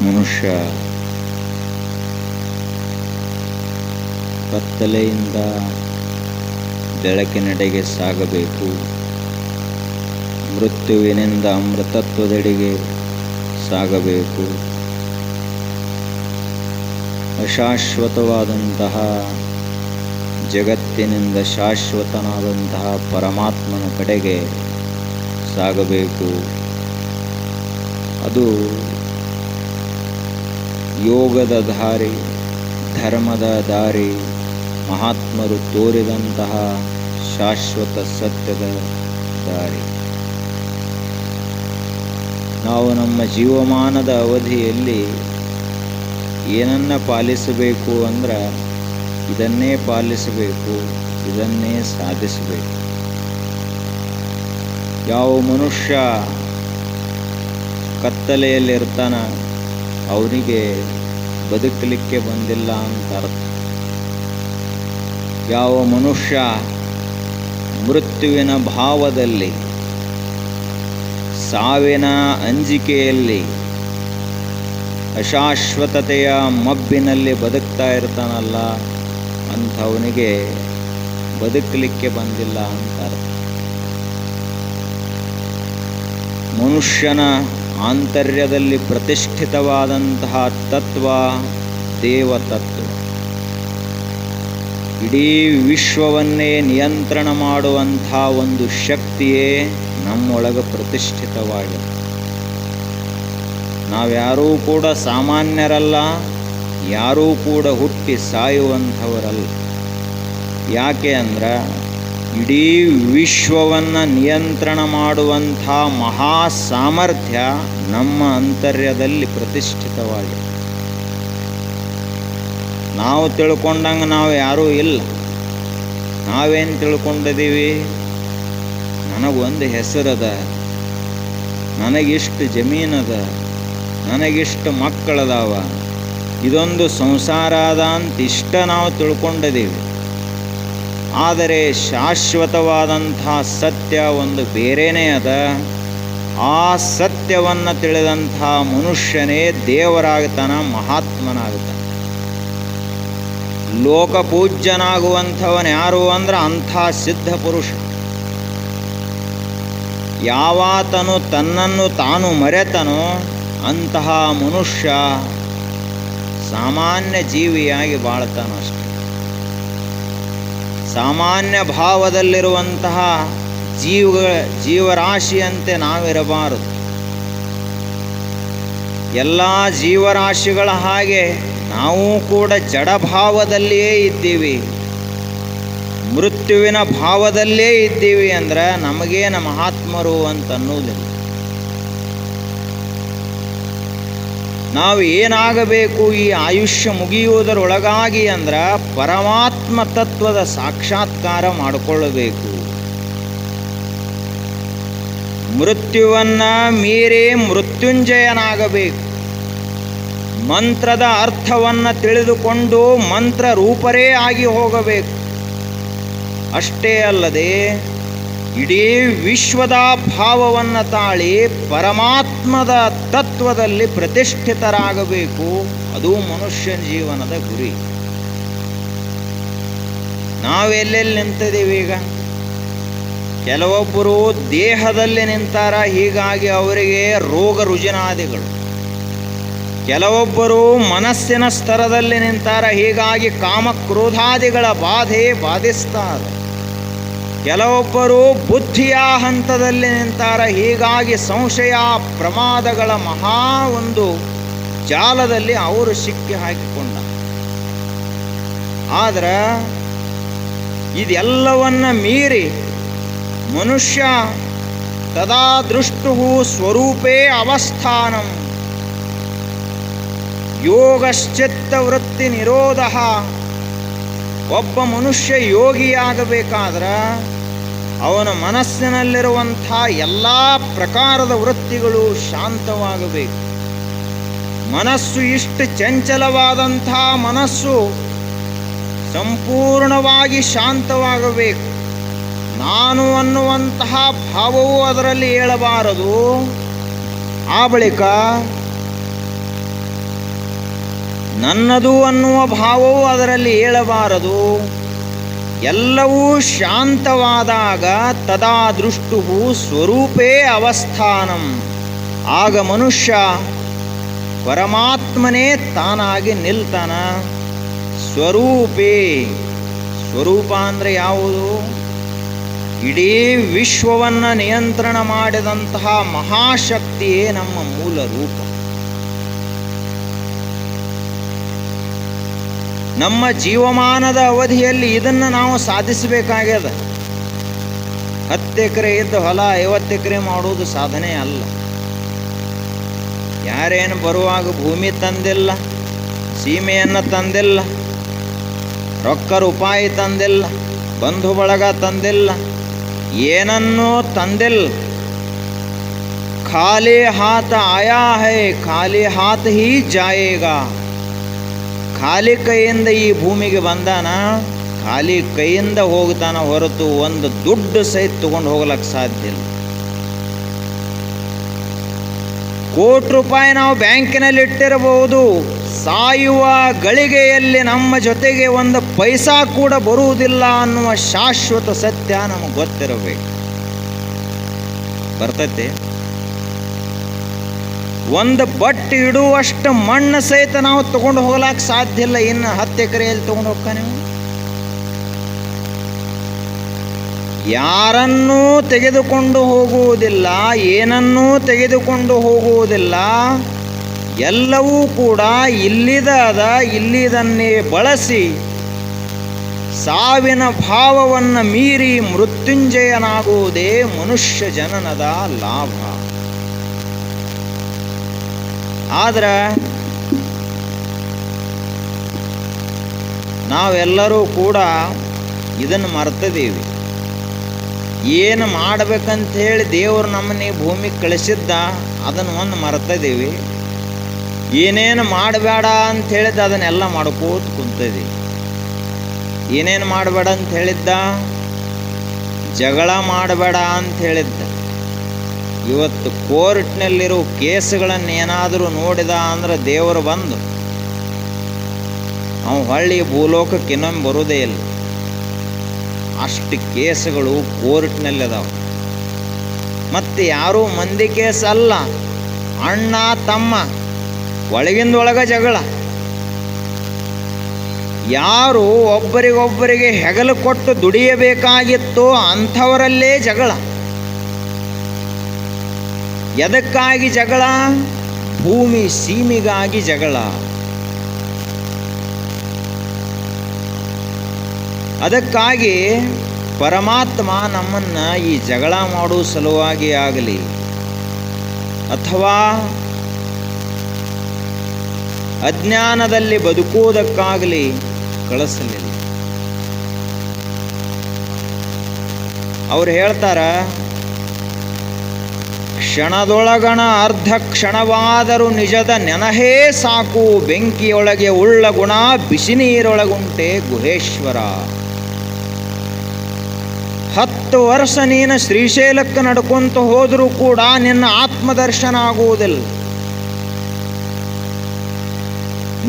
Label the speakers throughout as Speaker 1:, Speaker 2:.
Speaker 1: ಮನುಷ್ಯ ಕತ್ತಲೆಯಿಂದ ಬೆಳಕಿನೆಡೆಗೆ ಸಾಗಬೇಕು. ಮೃತ್ಯುವಿನಿಂದ ಅಮೃತತ್ವದೆಡೆಗೆ ಸಾಗಬೇಕು. ಅಶಾಶ್ವತವಾದಂತಹ ಜಗತ್ತಿನಿಂದ ಶಾಶ್ವತನಾದಂತಹ ಪರಮಾತ್ಮನ ಕಡೆಗೆ ಸಾಗಬೇಕು. ಅದು ಯೋಗದ ದಾರಿ, ಧರ್ಮದ ದಾರಿ, ಮಹಾತ್ಮರು ತೋರಿದಂತಹ ಶಾಶ್ವತ ಸತ್ಯದ ದಾರಿ. ನಾವು ನಮ್ಮ ಜೀವಮಾನದ ಅವಧಿಯಲ್ಲಿ ಏನನ್ನ ಪಾಲಿಸಬೇಕು ಅಂದ್ರೆ ಇದನ್ನೇ ಪಾಲಿಸಬೇಕು, ಇದನ್ನೇ ಸಾಧಿಸಬೇಕು. ಯಾವ ಮನುಷ್ಯ ಕತ್ತಲೆಯಲ್ಲಿರ್ತಾನ ಅವನಿಗೆ ಬದುಕಲಿಕ್ಕೆ ಬಂದಿಲ್ಲ ಅಂತ ಅರ್ಥ. ಯಾವ ಮನುಷ್ಯ ಮೃತ್ಯುವಿನ ಭಾವದಲ್ಲಿ, ಸಾವಿನ ಅಂಜಿಕೆಯಲ್ಲಿ, ಅಶಾಶ್ವತತೆಯ ಮಬ್ಬಿನಲ್ಲಿ ಬದುಕ್ತಾ ಇರ್ತಾನಲ್ಲ ಅಂಥವನಿಗೆ ಬದುಕಲಿಕ್ಕೆ ಬಂದಿಲ್ಲ ಅಂತ ಅರ್ಥ. ಮನುಷ್ಯನ ಆಂತರ್ಯದಲ್ಲಿ ಪ್ರತಿಷ್ಠಿತವಾದಂತಹ ತತ್ವ ದೇವತತ್ವ. ಇಡೀ ವಿಶ್ವವನ್ನೇ ನಿಯಂತ್ರಣ ಮಾಡುವಂಥ ಒಂದು ಶಕ್ತಿಯೇ ನಮ್ಮೊಳಗೆ ಪ್ರತಿಷ್ಠಿತವಾಗಿದೆ. ನಾವ್ಯಾರೂ ಕೂಡ ಸಾಮಾನ್ಯರಲ್ಲ, ಯಾರೂ ಕೂಡ ಹುಟ್ಟಿ ಸಾಯುವಂಥವರಲ್ಲ. ಯಾಕೆ ಅಂದ್ರೆ ಇಡೀ ವಿಶ್ವವನ್ನು ನಿಯಂತ್ರಣ ಮಾಡುವಂಥ ಮಹಾ ಸಾಮರ್ಥ್ಯ ನಮ್ಮ ಅಂತರ್ಯದಲ್ಲಿ ಪ್ರತಿಷ್ಠಿತವಾಗಿದೆ. ನಾವು ತಿಳ್ಕೊಂಡಂಗೆ ನಾವು ಯಾರೂ ಇಲ್ಲ. ನಾವೇನು ತಿಳ್ಕೊಂಡಿದ್ದೀವಿ? ನನಗೊಂದು ಹೆಸರದ, ನನಗಿಷ್ಟು ಜಮೀನದ, ನನಗಿಷ್ಟು ಮಕ್ಕಳದಾವ, ಇದೊಂದು ಸಂಸಾರ ಅದ ಅಂತ ಇಷ್ಟ ನಾವು ತಿಳ್ಕೊಂಡಿದ್ದೀವಿ. ಆದರೆ ಶಾಶ್ವತವಾದಂಥ ಸತ್ಯ ಒಂದು ಬೇರೆಯೇ ಅದ. ಆ ಸತ್ಯವನ್ನು ತಿಳಿದಂಥ ಮನುಷ್ಯನೇ ದೇವರಾಗ್ತಾನ, ಮಹಾತ್ಮನಾಗ್ತಾನೆ. ಲೋಕಪೂಜ್ಯನಾಗುವಂಥವನು ಯಾರು ಅಂದ್ರೆ ಅಂಥ ಸಿದ್ಧ ಪುರುಷ. ಯಾವಾತನು ತನ್ನನ್ನು ತಾನು ಮರೆತನೋ ಅಂತಹ ಮನುಷ್ಯ ಸಾಮಾನ್ಯ ಜೀವಿಯಾಗಿ ಬಾಳ್ತಾನಷ್ಟೆ. ಸಾಮಾನ್ಯ ಭಾವದಲ್ಲಿರುವಂತಹ ಜೀವರಾಶಿಯಂತೆ ನಾವಿರಬಾರದು. ಎಲ್ಲ ಜೀವರಾಶಿಗಳ ಹಾಗೆ ನಾವು ಕೂಡ ಜಡಭಾವದಲ್ಲಿಯೇ ಇದ್ದೀವಿ, ಮೃತ್ಯುವಿನ ಭಾವದಲ್ಲೇ ಇದ್ದೀವಿ ಅಂದ್ರೆ ನಮಗೇನು ಮಹಾತ್ಮರು ಅಂತ ಅನ್ನೋದಿಲ್ಲ. ನಾವು ಏನಾಗಬೇಕು ಈ ಆಯುಷ್ಯ ಮುಗಿಯುವುದರೊಳಗಾಗಿ ಅಂದ್ರೆ ಪರಮಾತ್ಮ ತತ್ವದ ಸಾಕ್ಷಾತ್ಕಾರ ಮಾಡಿಕೊಳ್ಳಬೇಕು. ಮೃತ್ಯುವನ್ನ ಮೀರಿ ಮೃತ್ಯುಂಜಯನಾಗಬೇಕು. ಮಂತ್ರದ ಅರ್ಥವನ್ನು ತಿಳಿದುಕೊಂಡು ಮಂತ್ರ ರೂಪರೇ ಆಗಿ ಹೋಗಬೇಕು. ಅಷ್ಟೇ ಅಲ್ಲದೆ ಇಡೀ ವಿಶ್ವದ ಭಾವವನ್ನು ತಾಳಿ ಪರಮಾತ್ಮದ ತತ್ವದಲ್ಲಿ ಪ್ರತಿಷ್ಠಿತರಾಗಬೇಕು. ಅದು ಮನುಷ್ಯನ ಜೀವನದ ಗುರಿ. ನಾವೆಲ್ಲೆಲ್ಲಿ ನಿಂತಿದ್ದೀವಿ ಈಗ? ಕೆಲವೊಬ್ಬರು ದೇಹದಲ್ಲಿ ನಿಂತಾರ, ಹೀಗಾಗಿ ಅವರಿಗೆ ರೋಗ ರುಜಿನಾದಿಗಳು. ಕೆಲವೊಬ್ಬರು ಮನಸ್ಸಿನ ಸ್ತರದಲ್ಲಿ ನಿಂತಾರ, ಹೀಗಾಗಿ ಕಾಮಕ್ರೋಧಾದಿಗಳ ಬಾಧೆ ಬಾಧಿಸ್ತಾರೆ. ಕೆಲವೊಬ್ಬರು ಬುದ್ಧಿಯ ಹಂತದಲ್ಲಿ ನಿಂತಾರ, ಹೀಗಾಗಿ ಸಂಶಯ ಪ್ರಮಾದಗಳ ಮಹಾ ಒಂದು ಜಾಲದಲ್ಲಿ ಅವರು ಸಿಕ್ಕಿ ಹಾಕಿಕೊಂಡ. ಆದ್ರೆ ಇದೆಲ್ಲವನ್ನ ಮೀರಿ ಮನುಷ್ಯ ತದಾ ದೃಷ್ಟು ಸ್ವರೂಪೇ ಅವಸ್ಥಾನಂ ಯೋಗಶ್ಚಿತ್ತವೃತ್ತಿ ನಿರೋಧ. ಒಬ್ಬ ಮನುಷ್ಯ ಯೋಗಿಯಾಗಬೇಕಾದ್ರೆ ಅವನ ಮನಸ್ಸಿನಲ್ಲಿರುವಂಥ ಎಲ್ಲ ಪ್ರಕಾರದ ವೃತ್ತಿಗಳು ಶಾಂತವಾಗಬೇಕು. ಮನಸ್ಸು ಇಷ್ಟು ಚಂಚಲವಾದಂಥ ಮನಸ್ಸು ಸಂಪೂರ್ಣವಾಗಿ ಶಾಂತವಾಗಬೇಕು. ನಾನು ಅನ್ನುವಂತಹ ಭಾವವು ಅದರಲ್ಲಿ ಏಳಬಾರದು. ಆ ಬಳಿಕ ನನ್ನದು ಅನ್ನುವ ಭಾವವು ಅದರಲ್ಲಿ ಏಳಬಾರದು. ಎಲ್ಲವೂ ಶಾಂತವಾದಾಗ ತದಾ ದೃಷ್ಟು ಸ್ವರೂಪೇ ಅವಸ್ಥಾನಂ, ಆಗ ಮನುಷ್ಯ ಪರಮಾತ್ಮನೇ ತಾನಾಗಿ ನಿಲ್ತಾನ. ಸ್ವರೂಪೇ, ಸ್ವರೂಪ ಅಂದರೆ ಯಾವುದು? ಇಡೀ ವಿಶ್ವವನ್ನು ನಿಯಂತ್ರಣ ಮಾಡಿದಂತಹ ಮಹಾಶಕ್ತಿಯೇ ನಮ್ಮ ಮೂಲ ರೂಪ. ನಮ್ಮ ಜೀವಮಾನದ ಅವಧಿಯಲ್ಲಿ ಇದನ್ನು ನಾವು ಸಾಧಿಸಬೇಕಾಗ್ಯದ. 10 ಎಕರೆ ಇದ್ದ ಹೊಲ 50 ಎಕರೆ ಮಾಡುವುದು ಸಾಧನೆ ಅಲ್ಲ. ಯಾರೇನು ಬರುವಾಗ ಭೂಮಿ ತಂದಿಲ್ಲ, ಸೀಮೆಯನ್ನು ತಂದಿಲ್ಲ, ರೊಕ್ಕ ರೂಪಾಯಿ ತಂದಿಲ್ಲ, ಬಂಧು ಬಳಗ ತಂದಿಲ್ಲ, ಏನನ್ನೂ ತಂದಿಲ್ಲ. ಖಾಲಿ ಹಾತ್ ಆಯಾ ಹೈ ಖಾಲಿ ಹಾತ್ ಹೀ ಜಾಯೇಗಾ. ಖಾಲಿ ಕೈಯಿಂದ ಈ ಭೂಮಿಗೆ ಬಂದಾನ, ಖಾಲಿ ಕೈಯಿಂದ ಹೋಗ್ತಾನ ಹೊರತು ಒಂದು ದುಡ್ಡು ಸಹಿತ ತಗೊಂಡು ಹೋಗ್ಲಕ್ಕೆ ಸಾಧ್ಯ ಇಲ್ಲ. ಕೋಟಿ ರೂಪಾಯಿ ನಾವು ಬ್ಯಾಂಕಿನಲ್ಲಿ ಇಟ್ಟಿರಬಹುದು, ಸಾಯುವ ಗಳಿಗೆಯಲ್ಲಿ ನಮ್ಮ ಜೊತೆಗೆ ಒಂದು ಪೈಸಾ ಕೂಡ ಬರುವುದಿಲ್ಲ ಅನ್ನುವ ಶಾಶ್ವತ ಸತ್ಯ ನಮಗೆ ಗೊತ್ತಿರಬೇಕು. ಬರ್ತೈತೆ? ಒಂದು ಬಟ್ಟೆ ಇಡುವಷ್ಟು ಮಣ್ಣು ಸಹಿತ ನಾವು ತಗೊಂಡು ಹೋಗ್ಲಾಕ ಸಾಧ್ಯ ಇಲ್ಲ. ಇನ್ನು 10 ಎಕರೆಯಲ್ಲಿ ತಗೊಂಡು ಹೋಗ್ತಾನೆ. ಯಾರನ್ನೂ ತೆಗೆದುಕೊಂಡು ಹೋಗುವುದಿಲ್ಲ, ಏನನ್ನೂ ತೆಗೆದುಕೊಂಡು ಹೋಗುವುದಿಲ್ಲ. ಎಲ್ಲವೂ ಕೂಡ ಇಲ್ಲಿದನ್ನೇ ಬಳಸಿ ಸಾವಿನ ಭಾವವನ್ನು ಮೀರಿ ಮೃತ್ಯುಂಜಯನಾಗುವುದೇ ಮನುಷ್ಯ ಜನನದ ಲಾಭ. ಆದ್ರೆ ನಾವೆಲ್ಲರೂ ಕೂಡ ಇದನ್ನು ಮರ್ತದೀವಿ. ಏನು ಮಾಡಬೇಕಂತ ಹೇಳಿ ದೇವರು ನಮ್ಮನ್ನ ಭೂಮಿಗೆ ಕಳಿಸಿದ್ದ ಅದನ್ನು ಒಂದು ಮರ್ತದೀವಿ. ಏನೇನು ಮಾಡಬೇಡ ಅಂತ ಹೇಳಿದ್ದ ಅದನ್ನೆಲ್ಲ ಮಾಡ್ಕೋತ ಕುಂತಿದ್ದೀವಿ. ಏನೇನು ಮಾಡಬೇಡ ಅಂತ ಹೇಳಿದ್ದ? ಜಗಳ ಮಾಡಬೇಡ ಅಂತ ಹೇಳಿದ್ದ. ಇವತ್ತು ಕೋರ್ಟ್ನಲ್ಲಿರೋ ಕೇಸುಗಳನ್ನು ಏನಾದರೂ ನೋಡಿದ ಅಂದ್ರೆ ದೇವರು ಬಂದು ಅವನು ಹೊಳ್ಳಿ ಭೂಲೋಕಕ್ಕೆ ಇನ್ನೊಮ್ಮೆ ಬರೋದೇ ಇಲ್ಲ. ಅಷ್ಟು ಕೇಸುಗಳು ಕೋರ್ಟ್ನಲ್ಲಿದಾವೆ. ಮತ್ತು ಯಾರೂ ಮಂದಿ ಕೇಸ್ ಅಲ್ಲ, ಅಣ್ಣ ತಮ್ಮ ಒಳಗಿಂದೊಳಗ ಜಗಳ. ಯಾರು ಒಬ್ಬರಿಗೊಬ್ಬರಿಗೆ ಹೆಗಲು ಕೊಟ್ಟು ದುಡಿಯಬೇಕಾಗಿತ್ತೋ ಅಂಥವರಲ್ಲೇ ಜಗಳ. ಎದಕ್ಕಾಗಿ ಜಗಳ? ಭೂಮಿ ಸೀಮೆಗಾಗಿ ಜಗಳ. ಅದಕ್ಕಾಗಿ ಪರಮಾತ್ಮ ನಮ್ಮನ್ನ ಈ ಜಗಳ ಮಾಡುವ ಸಲುವಾಗಿ ಆಗಲಿ ಅಥವಾ ಅಜ್ಞಾನದಲ್ಲಿ ಬದುಕುವುದಕ್ಕಾಗಲಿ ಕಳಿಸಲಿಲ್ಲ. ಅವ್ರು ಹೇಳ್ತಾರ, ಕ್ಷಣದೊಳಗಣ ಅರ್ಧ ಕ್ಷಣವಾದರೂ ನಿಜದ ನೆನಹೇ ಸಾಕು, ಬೆಂಕಿಯೊಳಗೆ ಉಳ್ಳ ಗುಣ ಬಿಸಿ ನೀರೊಳಗುಂಟೆ ಗುಹೇಶ್ವರ. 10 ವರ್ಷ ನೀನು ಶ್ರೀಶೈಲಕ್ಕೆ ನಡ್ಕೊಂತ ಹೋದರೂ ಕೂಡ ನಿನ್ನ ಆತ್ಮದರ್ಶನ ಆಗುವುದಿಲ್ಲ.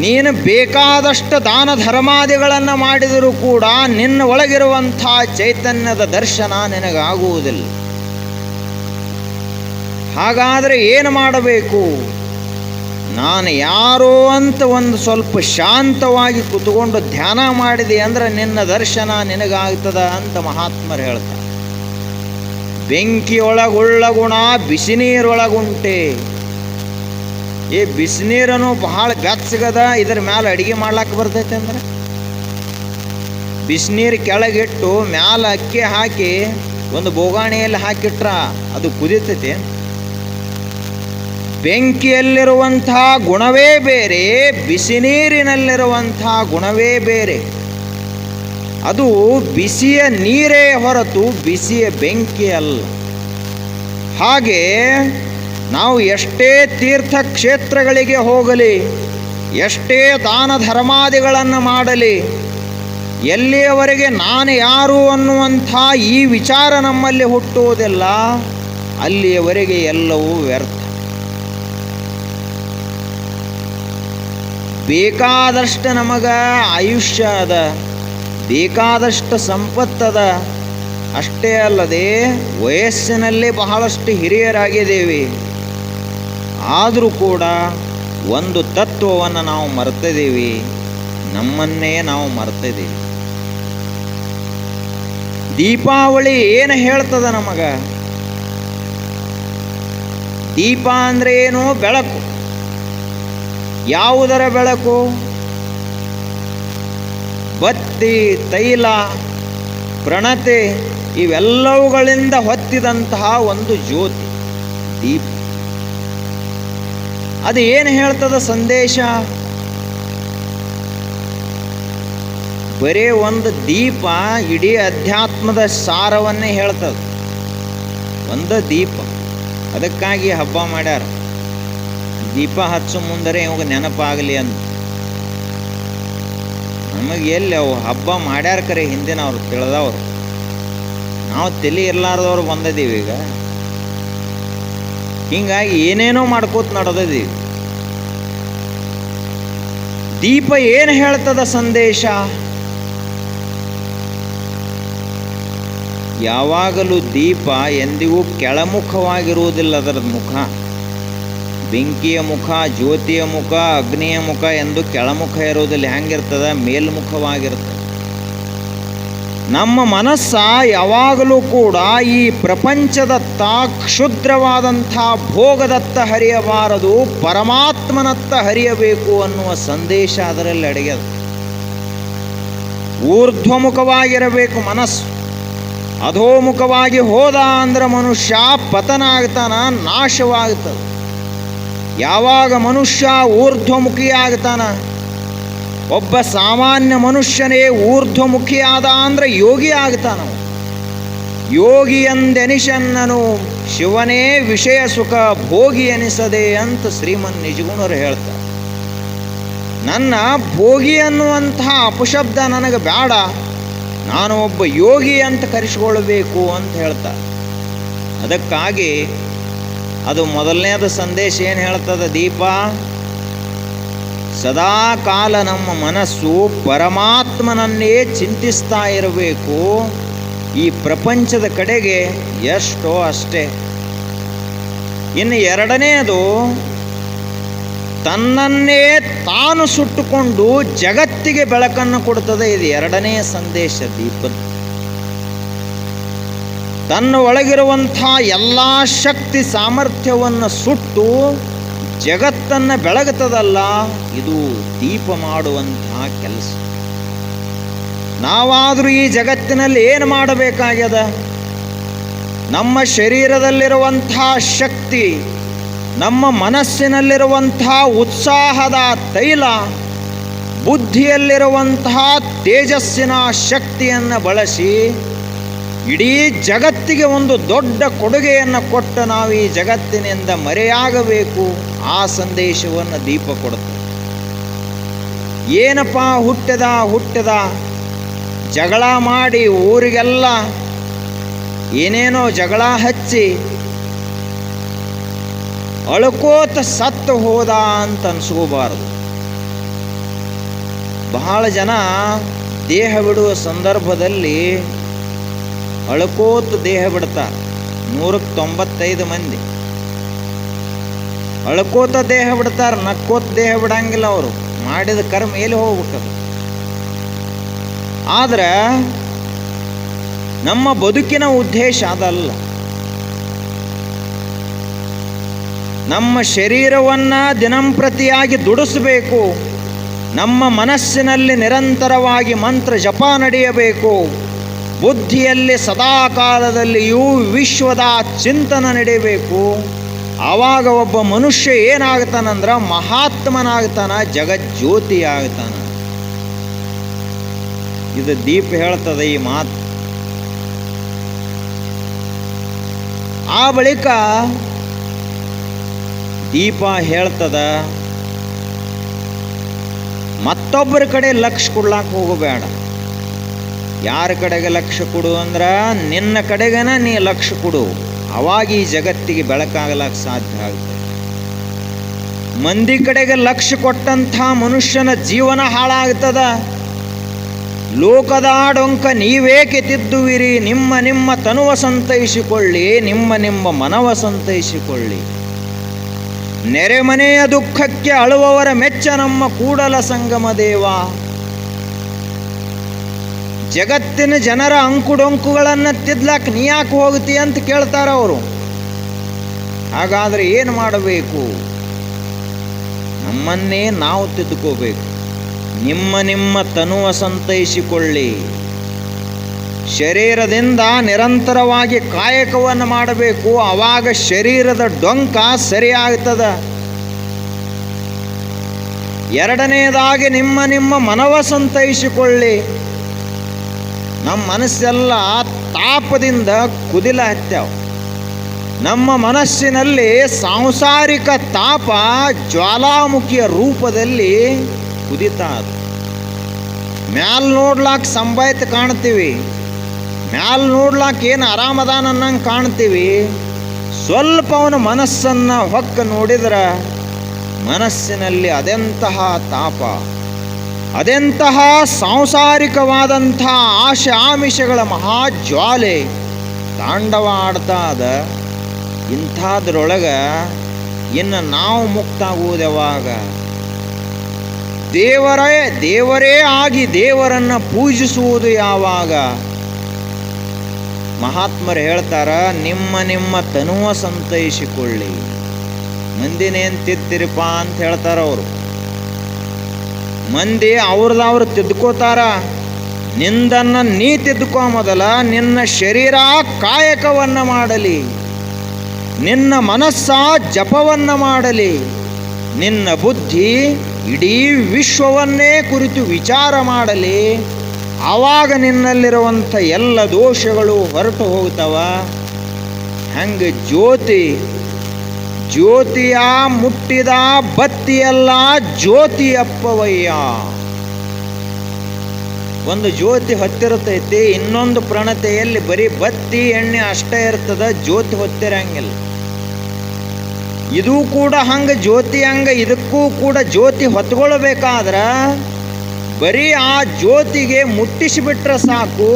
Speaker 1: ನೀನು ಬೇಕಾದಷ್ಟು ದಾನ ಧರ್ಮಾದಿಗಳನ್ನು ಮಾಡಿದರೂ ಕೂಡ ನಿನ್ನ ಒಳಗಿರುವಂಥ ಚೈತನ್ಯದ ದರ್ಶನ ನಿನಗಾಗುವುದಿಲ್ಲ. ಹಾಗಾದರೆ ಏನು ಮಾಡಬೇಕು? ನಾನು ಯಾರೋ ಅಂತ ಒಂದು ಸ್ವಲ್ಪ ಶಾಂತವಾಗಿ ಕೂತ್ಕೊಂಡು ಧ್ಯಾನ ಮಾಡಿದೆ ಅಂದರೆ ನಿನ್ನ ದರ್ಶನ ನಿನಗಾಗ್ತದ ಅಂತ ಮಹಾತ್ಮರು ಹೇಳ್ತಾರೆ. ಬೆಂಕಿಯೊಳಗುಳ್ಳ ಗುಣ ಬಿಸಿ ನೀರೊಳಗುಂಟೆ. ಈ ಬಿಸಿನೀರನ್ನು ಬಹಳ ಬೆಚ್ಚಗದ, ಇದ್ರ ಮ್ಯಾಲೆ ಅಡಿಗೆ ಮಾಡ್ಲಾಕ ಬರ್ತೈತೆ ಅಂದ್ರೆ ಬಿಸಿನೀರು ಕೆಳಗಿಟ್ಟು ಮ್ಯಾಲೆ ಅಕ್ಕಿ ಹಾಕಿ ಒಂದು ಬೋಗಾಣಿಯಲ್ಲಿ ಹಾಕಿಟ್ರ ಅದು ಕುದಿತೈತೆ. ಬೆಂಕಿಯಲ್ಲಿರುವಂತಹ ಗುಣವೇ ಬೇರೆ, ಬಿಸಿ ನೀರಿನಲ್ಲಿರುವಂತಹ ಗುಣವೇ ಬೇರೆ. ಅದು ಬಿಸಿಯ ನೀರೇ ಹೊರತು ಬಿಸಿಯ ಬೆಂಕಿ ಅಲ್ಲ. ಹಾಗೆ ನಾವು ಎಷ್ಟೇ ತೀರ್ಥಕ್ಷೇತ್ರಗಳಿಗೆ ಹೋಗಲಿ, ಎಷ್ಟೇ ದಾನ ಧರ್ಮಾದಿಗಳನ್ನು ಮಾಡಲಿ, ಎಲ್ಲಿಯವರೆಗೆ ನಾನು ಯಾರು ಅನ್ನುವಂಥ ಈ ವಿಚಾರ ನಮ್ಮಲ್ಲಿ ಹುಟ್ಟುವುದಿಲ್ಲ, ಅಲ್ಲಿಯವರೆಗೆ ಎಲ್ಲವೂ ವ್ಯರ್ಥ. ಬೇಕಾದಷ್ಟು ನಮಗೆ ಆಯುಷ್ಯ ಅದ, ಬೇಕಾದಷ್ಟು ಸಂಪತ್ತದ. ಅಷ್ಟೇ ಅಲ್ಲದೆ ವಯಸ್ಸಿನಲ್ಲಿ ಬಹಳಷ್ಟು ಹಿರಿಯರಾಗಿದ್ದೇವೆ. ಆದರೂ ಕೂಡ ಒಂದು ತತ್ವವನ್ನು ನಾವು ಮರೆತಿದ್ದೀವಿ, ನಮ್ಮನ್ನೇ ನಾವು ಮರೆತಿದ್ದೀವಿ. ದೀಪಾವಳಿ ಏನು ಹೇಳ್ತದ ನಮಗೆ? ದೀಪ ಅಂದರೆ ಏನು? ಬೆಳಕು. ಯಾವುದರ ಬೆಳಕು? ಬತ್ತಿ, ತೈಲ, ಪ್ರಣತೆ ಇವೆಲ್ಲವುಗಳಿಂದ ಹೊತ್ತಿದಂತಹ ಒಂದು ಜ್ಯೋತಿ ದೀಪ. ಅದು ಏನು ಹೇಳ್ತದ ಸಂದೇಶ? ಬರೇ ಒಂದು ದೀಪ ಇಡೀ ಅಧ್ಯಾತ್ಮದ ಸಾರವನ್ನೇ ಹೇಳ್ತದೆ. ಒಂದು ದೀಪ. ಅದಕ್ಕಾಗಿ ಹಬ್ಬ ಮಾಡ್ಯಾರ, ದೀಪ ಹಚ್ಚು ಮುಂದರೆ ಇವಾಗ ನೆನಪಾಗಲಿ ಅಂತ. ನಮಗೆ ಎಲ್ಲಿ ಅವು ಹಬ್ಬ ಮಾಡ್ಯಾರ ಕರೆ ಹಿಂದಿನವ್ರು ತಿಳಿದವ್ರು, ನಾವು ತಲೆ ಇರ್ಲಾರ್ದವ್ರು ಬಂದಿದ್ದೀವಿ ಈಗ. ಹಿಂಗಾಗಿ ಏನೇನೋ ಮಾಡ್ಕೋತ ನಡೆದಿದ್ದೀವಿ. ದೀಪ ಏನು ಹೇಳ್ತದ ಸಂದೇಶ? ಯಾವಾಗಲೂ ದೀಪ ಎಂದಿಗೂ ಕೆಳಮುಖವಾಗಿರುವುದಿಲ್ಲ. ಅದರ ಮುಖ, ಬೆಂಕಿಯ ಮುಖ, ಜ್ಯೋತಿಯ ಮುಖ, ಅಗ್ನಿಯ ಮುಖ ಎಂದು ಕೆಳಮುಖ ಇರುವುದಿಲ್ಲ. ಹೆಂಗಿರ್ತದ? ಮೇಲ್ಮುಖವಾಗಿರ್ತದೆ. ನಮ್ಮ ಮನಸ್ಸ ಯಾವಾಗಲೂ ಕೂಡ ಈ ಪ್ರಪಂಚದತ್ತ, ಕ್ಷುದ್ರವಾದಂಥ ಭೋಗದತ್ತ ಹರಿಯಬಾರದು, ಪರಮಾತ್ಮನತ್ತ ಹರಿಯಬೇಕು ಅನ್ನುವ ಸಂದೇಶ ಅದರಲ್ಲಿ ಅಡಗ್ಯದ. ಊರ್ಧ್ವಮುಖವಾಗಿರಬೇಕು ಮನಸ್ಸು. ಅಧೋಮುಖವಾಗಿ ಹೋದ ಅಂದ್ರೆ ಮನುಷ್ಯ ಪತನ ಆಗ್ತಾನ, ನಾಶವಾಗ್ತದೆ. ಯಾವಾಗ ಮನುಷ್ಯ ಊರ್ಧ್ವಮುಖಿಯಾಗ್ತಾನ, ಒಬ್ಬ ಸಾಮಾನ್ಯ ಮನುಷ್ಯನೇ ಊರ್ಧ್ವಮುಖಿಯಾದ ಅಂದ್ರೆ ಯೋಗಿ ಆಗ್ತಾನ. ಯೋಗಿ ಎಂದೆನಿಸನ್ನನು ಶಿವನೇ ವಿಷಯ ಸುಖ ಭೋಗಿ ಎನಿಸದೆ ಅಂತ ಶ್ರೀಮನ್ ನಿಜಗುಣರು ಹೇಳ್ತಾರೆ. ನನ್ನ ಭೋಗಿ ಅನ್ನುವಂತಹ ಅಪಶಬ್ದ ನನಗೆ ಬೇಡ, ನಾನು ಒಬ್ಬ ಯೋಗಿ ಅಂತ ಕರೆಸಿಕೊಳ್ಳಬೇಕು ಅಂತ ಹೇಳ್ತಾರೆ. ಅದಕ್ಕಾಗಿ ಅದು ಮೊದಲನೇದು ಸಂದೇಶ ಏನು ಹೇಳ್ತದೆ? ದೀಪ ಸದಾ ಕಾಲ ನಮ್ಮ ಮನಸ್ಸು ಪರಮಾತ್ಮನನ್ನೇ ಚಿಂತಿಸ್ತಾ ಇರಬೇಕು. ಈ ಪ್ರಪಂಚದ ಕಡೆಗೆ ಎಷ್ಟೋ ಅಷ್ಟೇ. ಇನ್ನು ಎರಡನೆಯದು, ತನ್ನನ್ನೇ ತಾನು ಸುಟ್ಟುಕೊಂಡು ಜಗತ್ತಿಗೆ ಬೆಳಕನ್ನು ಕೊಡುತ್ತದೆ. ಇದು ಎರಡನೇ ಸಂದೇಶ ದೀಪದ. ತನ್ನ ಒಳಗಿರುವಂಥ ಎಲ್ಲ ಶಕ್ತಿ ಸಾಮರ್ಥ್ಯವನ್ನು ಸುಟ್ಟು ಜಗತ್ತನ್ನು ಬೆಳಗುತ್ತದಲ್ಲ, ಇದು ದೀಪ ಮಾಡುವಂತಹ ಕೆಲಸ. ನಾವಾದರೂ ಈ ಜಗತ್ತಿನಲ್ಲಿ ಏನು ಮಾಡಬೇಕಾಗ್ಯದ? ನಮ್ಮ ಶರೀರದಲ್ಲಿರುವಂಥ ಶಕ್ತಿ, ನಮ್ಮ ಮನಸ್ಸಿನಲ್ಲಿರುವಂತಹ ಉತ್ಸಾಹದ ತೈಲ, ಬುದ್ಧಿಯಲ್ಲಿರುವಂತಹ ತೇಜಸ್ಸಿನ ಶಕ್ತಿಯನ್ನು ಬಳಸಿ ಇಡೀ ಜಗತ್ತಿಗೆ ಒಂದು ದೊಡ್ಡ ಕೊಡುಗೆಯನ್ನು ಕೊಟ್ಟು ನಾವು ಈ ಜಗತ್ತಿನಿಂದ ಮರೆಯಾಗಬೇಕು. ಆ ಸಂದೇಶವನ್ನು ದೀಪ ಕೊಡುತ್ತೆ. ಏನಪ್ಪ ಹುಟ್ಟಿದ ಜಗಳ ಮಾಡಿ ಊರಿಗೆಲ್ಲ ಏನೇನೋ ಜಗಳ ಹಚ್ಚಿ ಅಳ್ಕೋತ ಸತ್ತು ಹೋದ ಅಂತ ಅನ್ಸ್ಕೋಬಾರದು. ಬಹಳ ಜನ ದೇಹ ಬಿಡುವ ಸಂದರ್ಭದಲ್ಲಿ ಅಳ್ಕೋತ ದೇಹ ಬಿಡ್ತಾರೆ. 195 ಮಂದಿ ಅಳ್ಕೋತ ದೇಹ ಬಿಡ್ತಾರೆ, ನಕ್ಕೋತ ದೇಹ ಬಿಡಂಗಿಲ್ಲ. ಅವರು ಮಾಡಿದ ಕರ್ಮ ಎಲ್ಲಿ ಹೋಗ್ಬಿಟ್ಟದು. ಆದ್ರೆ ನಮ್ಮ ಬದುಕಿನ ಉದ್ದೇಶ ಅದಲ್ಲ. ನಮ್ಮ ಶರೀರವನ್ನು ದಿನಂಪ್ರತಿಯಾಗಿ ದುಡಿಸಬೇಕು. ನಮ್ಮ ಮನಸ್ಸಿನಲ್ಲಿ ನಿರಂತರವಾಗಿ ಮಂತ್ರ ಜಪ ನಡೆಯಬೇಕು. ಬುದ್ಧಿಯಲ್ಲಿ ಸದಾಕಾಲದಲ್ಲಿಯೂ ವಿಶ್ವದ ಚಿಂತನೆ ನಡೆಯಬೇಕು. ಆವಾಗ ಒಬ್ಬ ಮನುಷ್ಯ ಏನಾಗ್ತಾನಂದ್ರೆ ಮಹಾತ್ಮನಾಗ್ತಾನ, ಜಗಜ್ಯೋತಿ ಆಗ್ತಾನ. ಇದು ದೀಪ ಹೇಳ್ತದೆ ಈ ಮಾತು. ಆ ಬಳಿಕ ದೀಪ ಹೇಳ್ತದ, ಮತ್ತೊಬ್ಬರ ಕಡೆ ಲಕ್ಷ್ಯ ಕೊಡ್ಲಾಕ ಹೋಗಬೇಡ. ಯಾರ ಕಡೆಗೆ ಲಕ್ಷ್ಯ ಕೊಡು ಅಂದ್ರೆ ನಿನ್ನ ಕಡೆಗನ ನೀ ಲಕ್ಷ್ಯ ಕೊಡು. ಅವಾಗ ಈ ಜಗತ್ತಿಗೆ ಬೆಳಕಾಗಲಾಕ ಸಾಧ್ಯ ಆಗುತ್ತೆ. ಮಂದಿ ಕಡೆಗೆ ಲಕ್ಷ್ಯ ಕೊಟ್ಟಂಥ ಮನುಷ್ಯನ ಜೀವನ ಹಾಳಾಗ್ತದ. ಲೋಕದ ಡೊಂಕ ನೀವೇಕೆ ತಿದ್ದುವಿರಿ, ನಿಮ್ಮ ನಿಮ್ಮ ತನುವ ಸಂತೈಸಿಕೊಳ್ಳಿ, ನಿಮ್ಮ ನಿಮ್ಮ ಮನವ ಸಂತೈಸಿಕೊಳ್ಳಿ. ನೆರೆಮನೆಯ ದುಃಖಕ್ಕೆ ಅಳುವವರ ಮೆಚ್ಚ ನಮ್ಮ ಕೂಡಲ ಸಂಗಮ ದೇವ. ಜಗತ್ತಿನ ಜನರ ಅಂಕುಡೊಂಕುಗಳನ್ನು ತಿದ್ಲಾಕ್ ನೀ ಯಾಕೆ ಹೋಗ್ತಿ ಅಂತ ಕೇಳ್ತಾರ ಅವರು. ಹಾಗಾದ್ರೆ ಏನು ಮಾಡಬೇಕು? ನಮ್ಮನ್ನೇ ನಾವು ತಿದ್ದುಕೋಬೇಕು. ನಿಮ್ಮ ನಿಮ್ಮ ತನುವ ಸಂತೈಸಿಕೊಳ್ಳಿ. ಶರೀರದಿಂದ ನಿರಂತರವಾಗಿ ಕಾಯಕವನ್ನು ಮಾಡಬೇಕು. ಆವಾಗ ಶರೀರದ ಡೊಂಕ ಸರಿಯಾಗ್ತದ. ಎರಡನೆಯದಾಗಿ ನಿಮ್ಮ ನಿಮ್ಮ ಮನವ ಸಂತೈಸಿಕೊಳ್ಳಿ. ನಮ್ಮ ಮನಸ್ಸೆಲ್ಲ ತಾಪದಿಂದ ಕುದಿಲ ಹತ್ಯಾವ. ನಮ್ಮ ಮನಸ್ಸಿನಲ್ಲಿ ಸಾಂಸಾರಿಕ ತಾಪ ಜ್ವಾಲಾಮುಖಿಯ ರೂಪದಲ್ಲಿ ಕುದಿತಾ ಅದು. ಮ್ಯಾಲ್ ನೋಡ್ಲಾಕ್ ಸಂಬಾಯ್ತ ಕಾಣ್ತೀವಿ, ಮ್ಯಾಲ್ ನೋಡ್ಲಾಕ್ ಏನು ಆರಾಮದಾನ ಅನ್ನಂಗೆ ಕಾಣ್ತೀವಿ. ಸ್ವಲ್ಪ ಅವನ ಮನಸ್ಸನ್ನು ಹೊಕ್ಕ ನೋಡಿದ್ರೆ ಮನಸ್ಸಿನಲ್ಲಿ ಅದೆಂತಹ ತಾಪ, ಅದೆಂತಹ ಸಾಂಸಾರಿಕವಾದಂಥ ಆಶೆ ಆಮಿಷಗಳ ಮಹಾಜ್ವಾಲೆ ತಾಂಡವ ಆಡ್ತಾ ಅದ. ಇಂಥದ್ರೊಳಗೆ ಇನ್ನು ನಾವು ಮುಕ್ತಾಗುವುದು ಯಾವಾಗ? ದೇವರೇ ಆಗಿ ದೇವರನ್ನು ಪೂಜಿಸುವುದು ಯಾವಾಗ? ಮಹಾತ್ಮರು ಹೇಳ್ತಾರ, ನಿಮ್ಮ ನಿಮ್ಮ ತನುವ ಸಂತೈಸಿಕೊಳ್ಳಿ. ಮಂದಿನೇನು ತಿದ್ದಿರಿಪ ಅಂತ ಹೇಳ್ತಾರ ಅವರು. ಮಂದಿ ಅವ್ರದವ್ರು ತಿದ್ಕೋತಾರ. ನಿಂದನ್ನು ನೀ ತಿದ್ದುಕೋ. ಮೊದಲ ನಿನ್ನ ಶರೀರ ಕಾಯಕವನ್ನು ಮಾಡಲಿ, ನಿನ್ನ ಮನಸ್ಸ ಜಪವನ್ನು ಮಾಡಲಿ, ನಿನ್ನ ಬುದ್ಧಿ ಇಡೀ ವಿಶ್ವವನ್ನೇ ಕುರಿತು ವಿಚಾರ ಮಾಡಲಿ. ಆವಾಗ ನಿನ್ನಲ್ಲಿರುವಂಥ ಎಲ್ಲ ದೋಷಗಳು ಹೊರಟು ಹೋಗ್ತವ. ಹಂಗೆ ಜ್ಯೋತಿಯ ಮುಟ್ಟಿದ ಬತ್ತಿಯಲ್ಲ ಜ್ಯೋತಿಯಪ್ಪವಯ್ಯ. ಒಂದು ಜ್ಯೋತಿ ಹೊತ್ತಿರ್ತೈತಿ, ಇನ್ನೊಂದು ಪ್ರಣತೆಯಲ್ಲಿ ಬರೀ ಬತ್ತಿ ಎಣ್ಣೆ ಅಷ್ಟೇ ಇರ್ತದ, ಜ್ಯೋತಿ ಹೊತ್ತಿರಂಗಿಲ್ಲ. ಇದು ಕೂಡ ಹಂಗೆ ಜ್ಯೋತಿ ಹಂಗೆ ಇದಕ್ಕೂ ಕೂಡ ಜ್ಯೋತಿ ಹೊತ್ಕೊಳ್ಬೇಕಾದ್ರ ಬರೀ ಆ ಜ್ಯೋತಿಗೆ ಮುಟ್ಟಿಸಿಬಿಟ್ರೆ ಸಾಕು,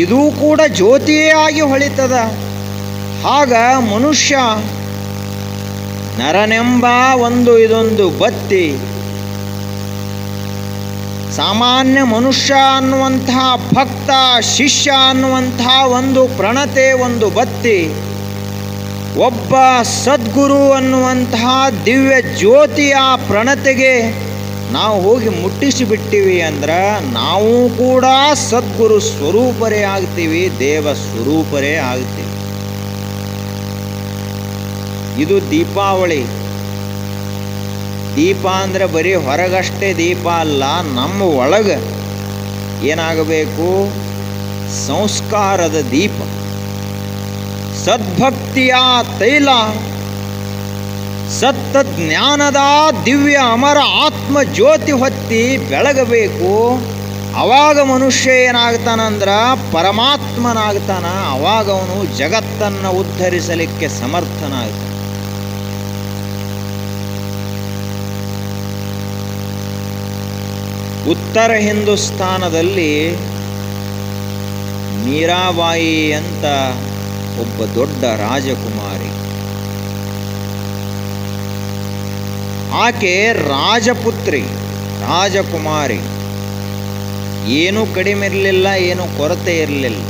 Speaker 1: ಇದೂ ಕೂಡ ಜ್ಯೋತಿಯೇ ಆಗಿ ಹೊಳಿತದ. ಆಗ ಮನುಷ್ಯ ನರನೆಂಬ ಇದೊಂದು ಬತ್ತಿ, ಸಾಮಾನ್ಯ ಮನುಷ್ಯ ಅನ್ನುವಂತಹ ಭಕ್ತ ಶಿಷ್ಯ ಅನ್ನುವಂತಹ ಒಂದು ಪ್ರಣತೆ, ಒಂದು ಬತ್ತಿ, ಒಬ್ಬ ಸದ್ಗುರು ಅನ್ನುವಂತಹ ದಿವ್ಯ ಜ್ಯೋತಿಯ ಪ್ರಣತೆಗೆ ನಾವು ಹೋಗಿ ಮುಟ್ಟಿಸಿಬಿಟ್ಟಿವಿ ಅಂದ್ರೆ ನಾವು ಕೂಡ ಸದ್ಗುರು ಸ್ವರೂಪರೇ ಆಗ್ತೀವಿ, ದೇವ ಸ್ವರೂಪರೇ ಆಗ್ತೀವಿ. ಇದು ದೀಪಾವಳಿ. ದೀಪ ಅಂದರೆ ಬರೀ ಹೊರಗಷ್ಟೇ ದೀಪ ಅಲ್ಲ, ನಮ್ಮ ಒಳಗೆ ಏನಾಗಬೇಕು? ಸಂಸ್ಕಾರದ ದೀಪ, ಸದ್ಭಕ್ತಿಯ ತೈಲ, ಸತ್ತ ಜ್ಞಾನದ ದಿವ್ಯ ಅಮರ ಆತ್ಮ ಜ್ಯೋತಿ ಹೊತ್ತಿ ಬೆಳಗಬೇಕು. ಅವಾಗ ಮನುಷ್ಯ ಏನಾಗ್ತಾನಂದ್ರ ಪರಮಾತ್ಮನಾಗ್ತಾನ. ಅವಾಗ ಅವನು ಜಗತ್ತನ್ನು ಉದ್ಧರಿಸಲಿಕ್ಕೆ ಸಮರ್ಥನಾಗ್ತಾನೆ. ಉತ್ತರ ಹಿಂದೂಸ್ತಾನದಲ್ಲಿ ಮೀರಾಬಾಯಿ ಅಂತ ಒಬ್ಬ ದೊಡ್ಡ ರಾಜಕುಮಾರಿ. ಆಕೆ ರಾಜಪುತ್ರಿ, ರಾಜಕುಮಾರಿ. ಏನೂ ಕಡಿಮೆ ಇರಲಿಲ್ಲ, ಏನೂ ಕೊರತೆ ಇರಲಿಲ್ಲ.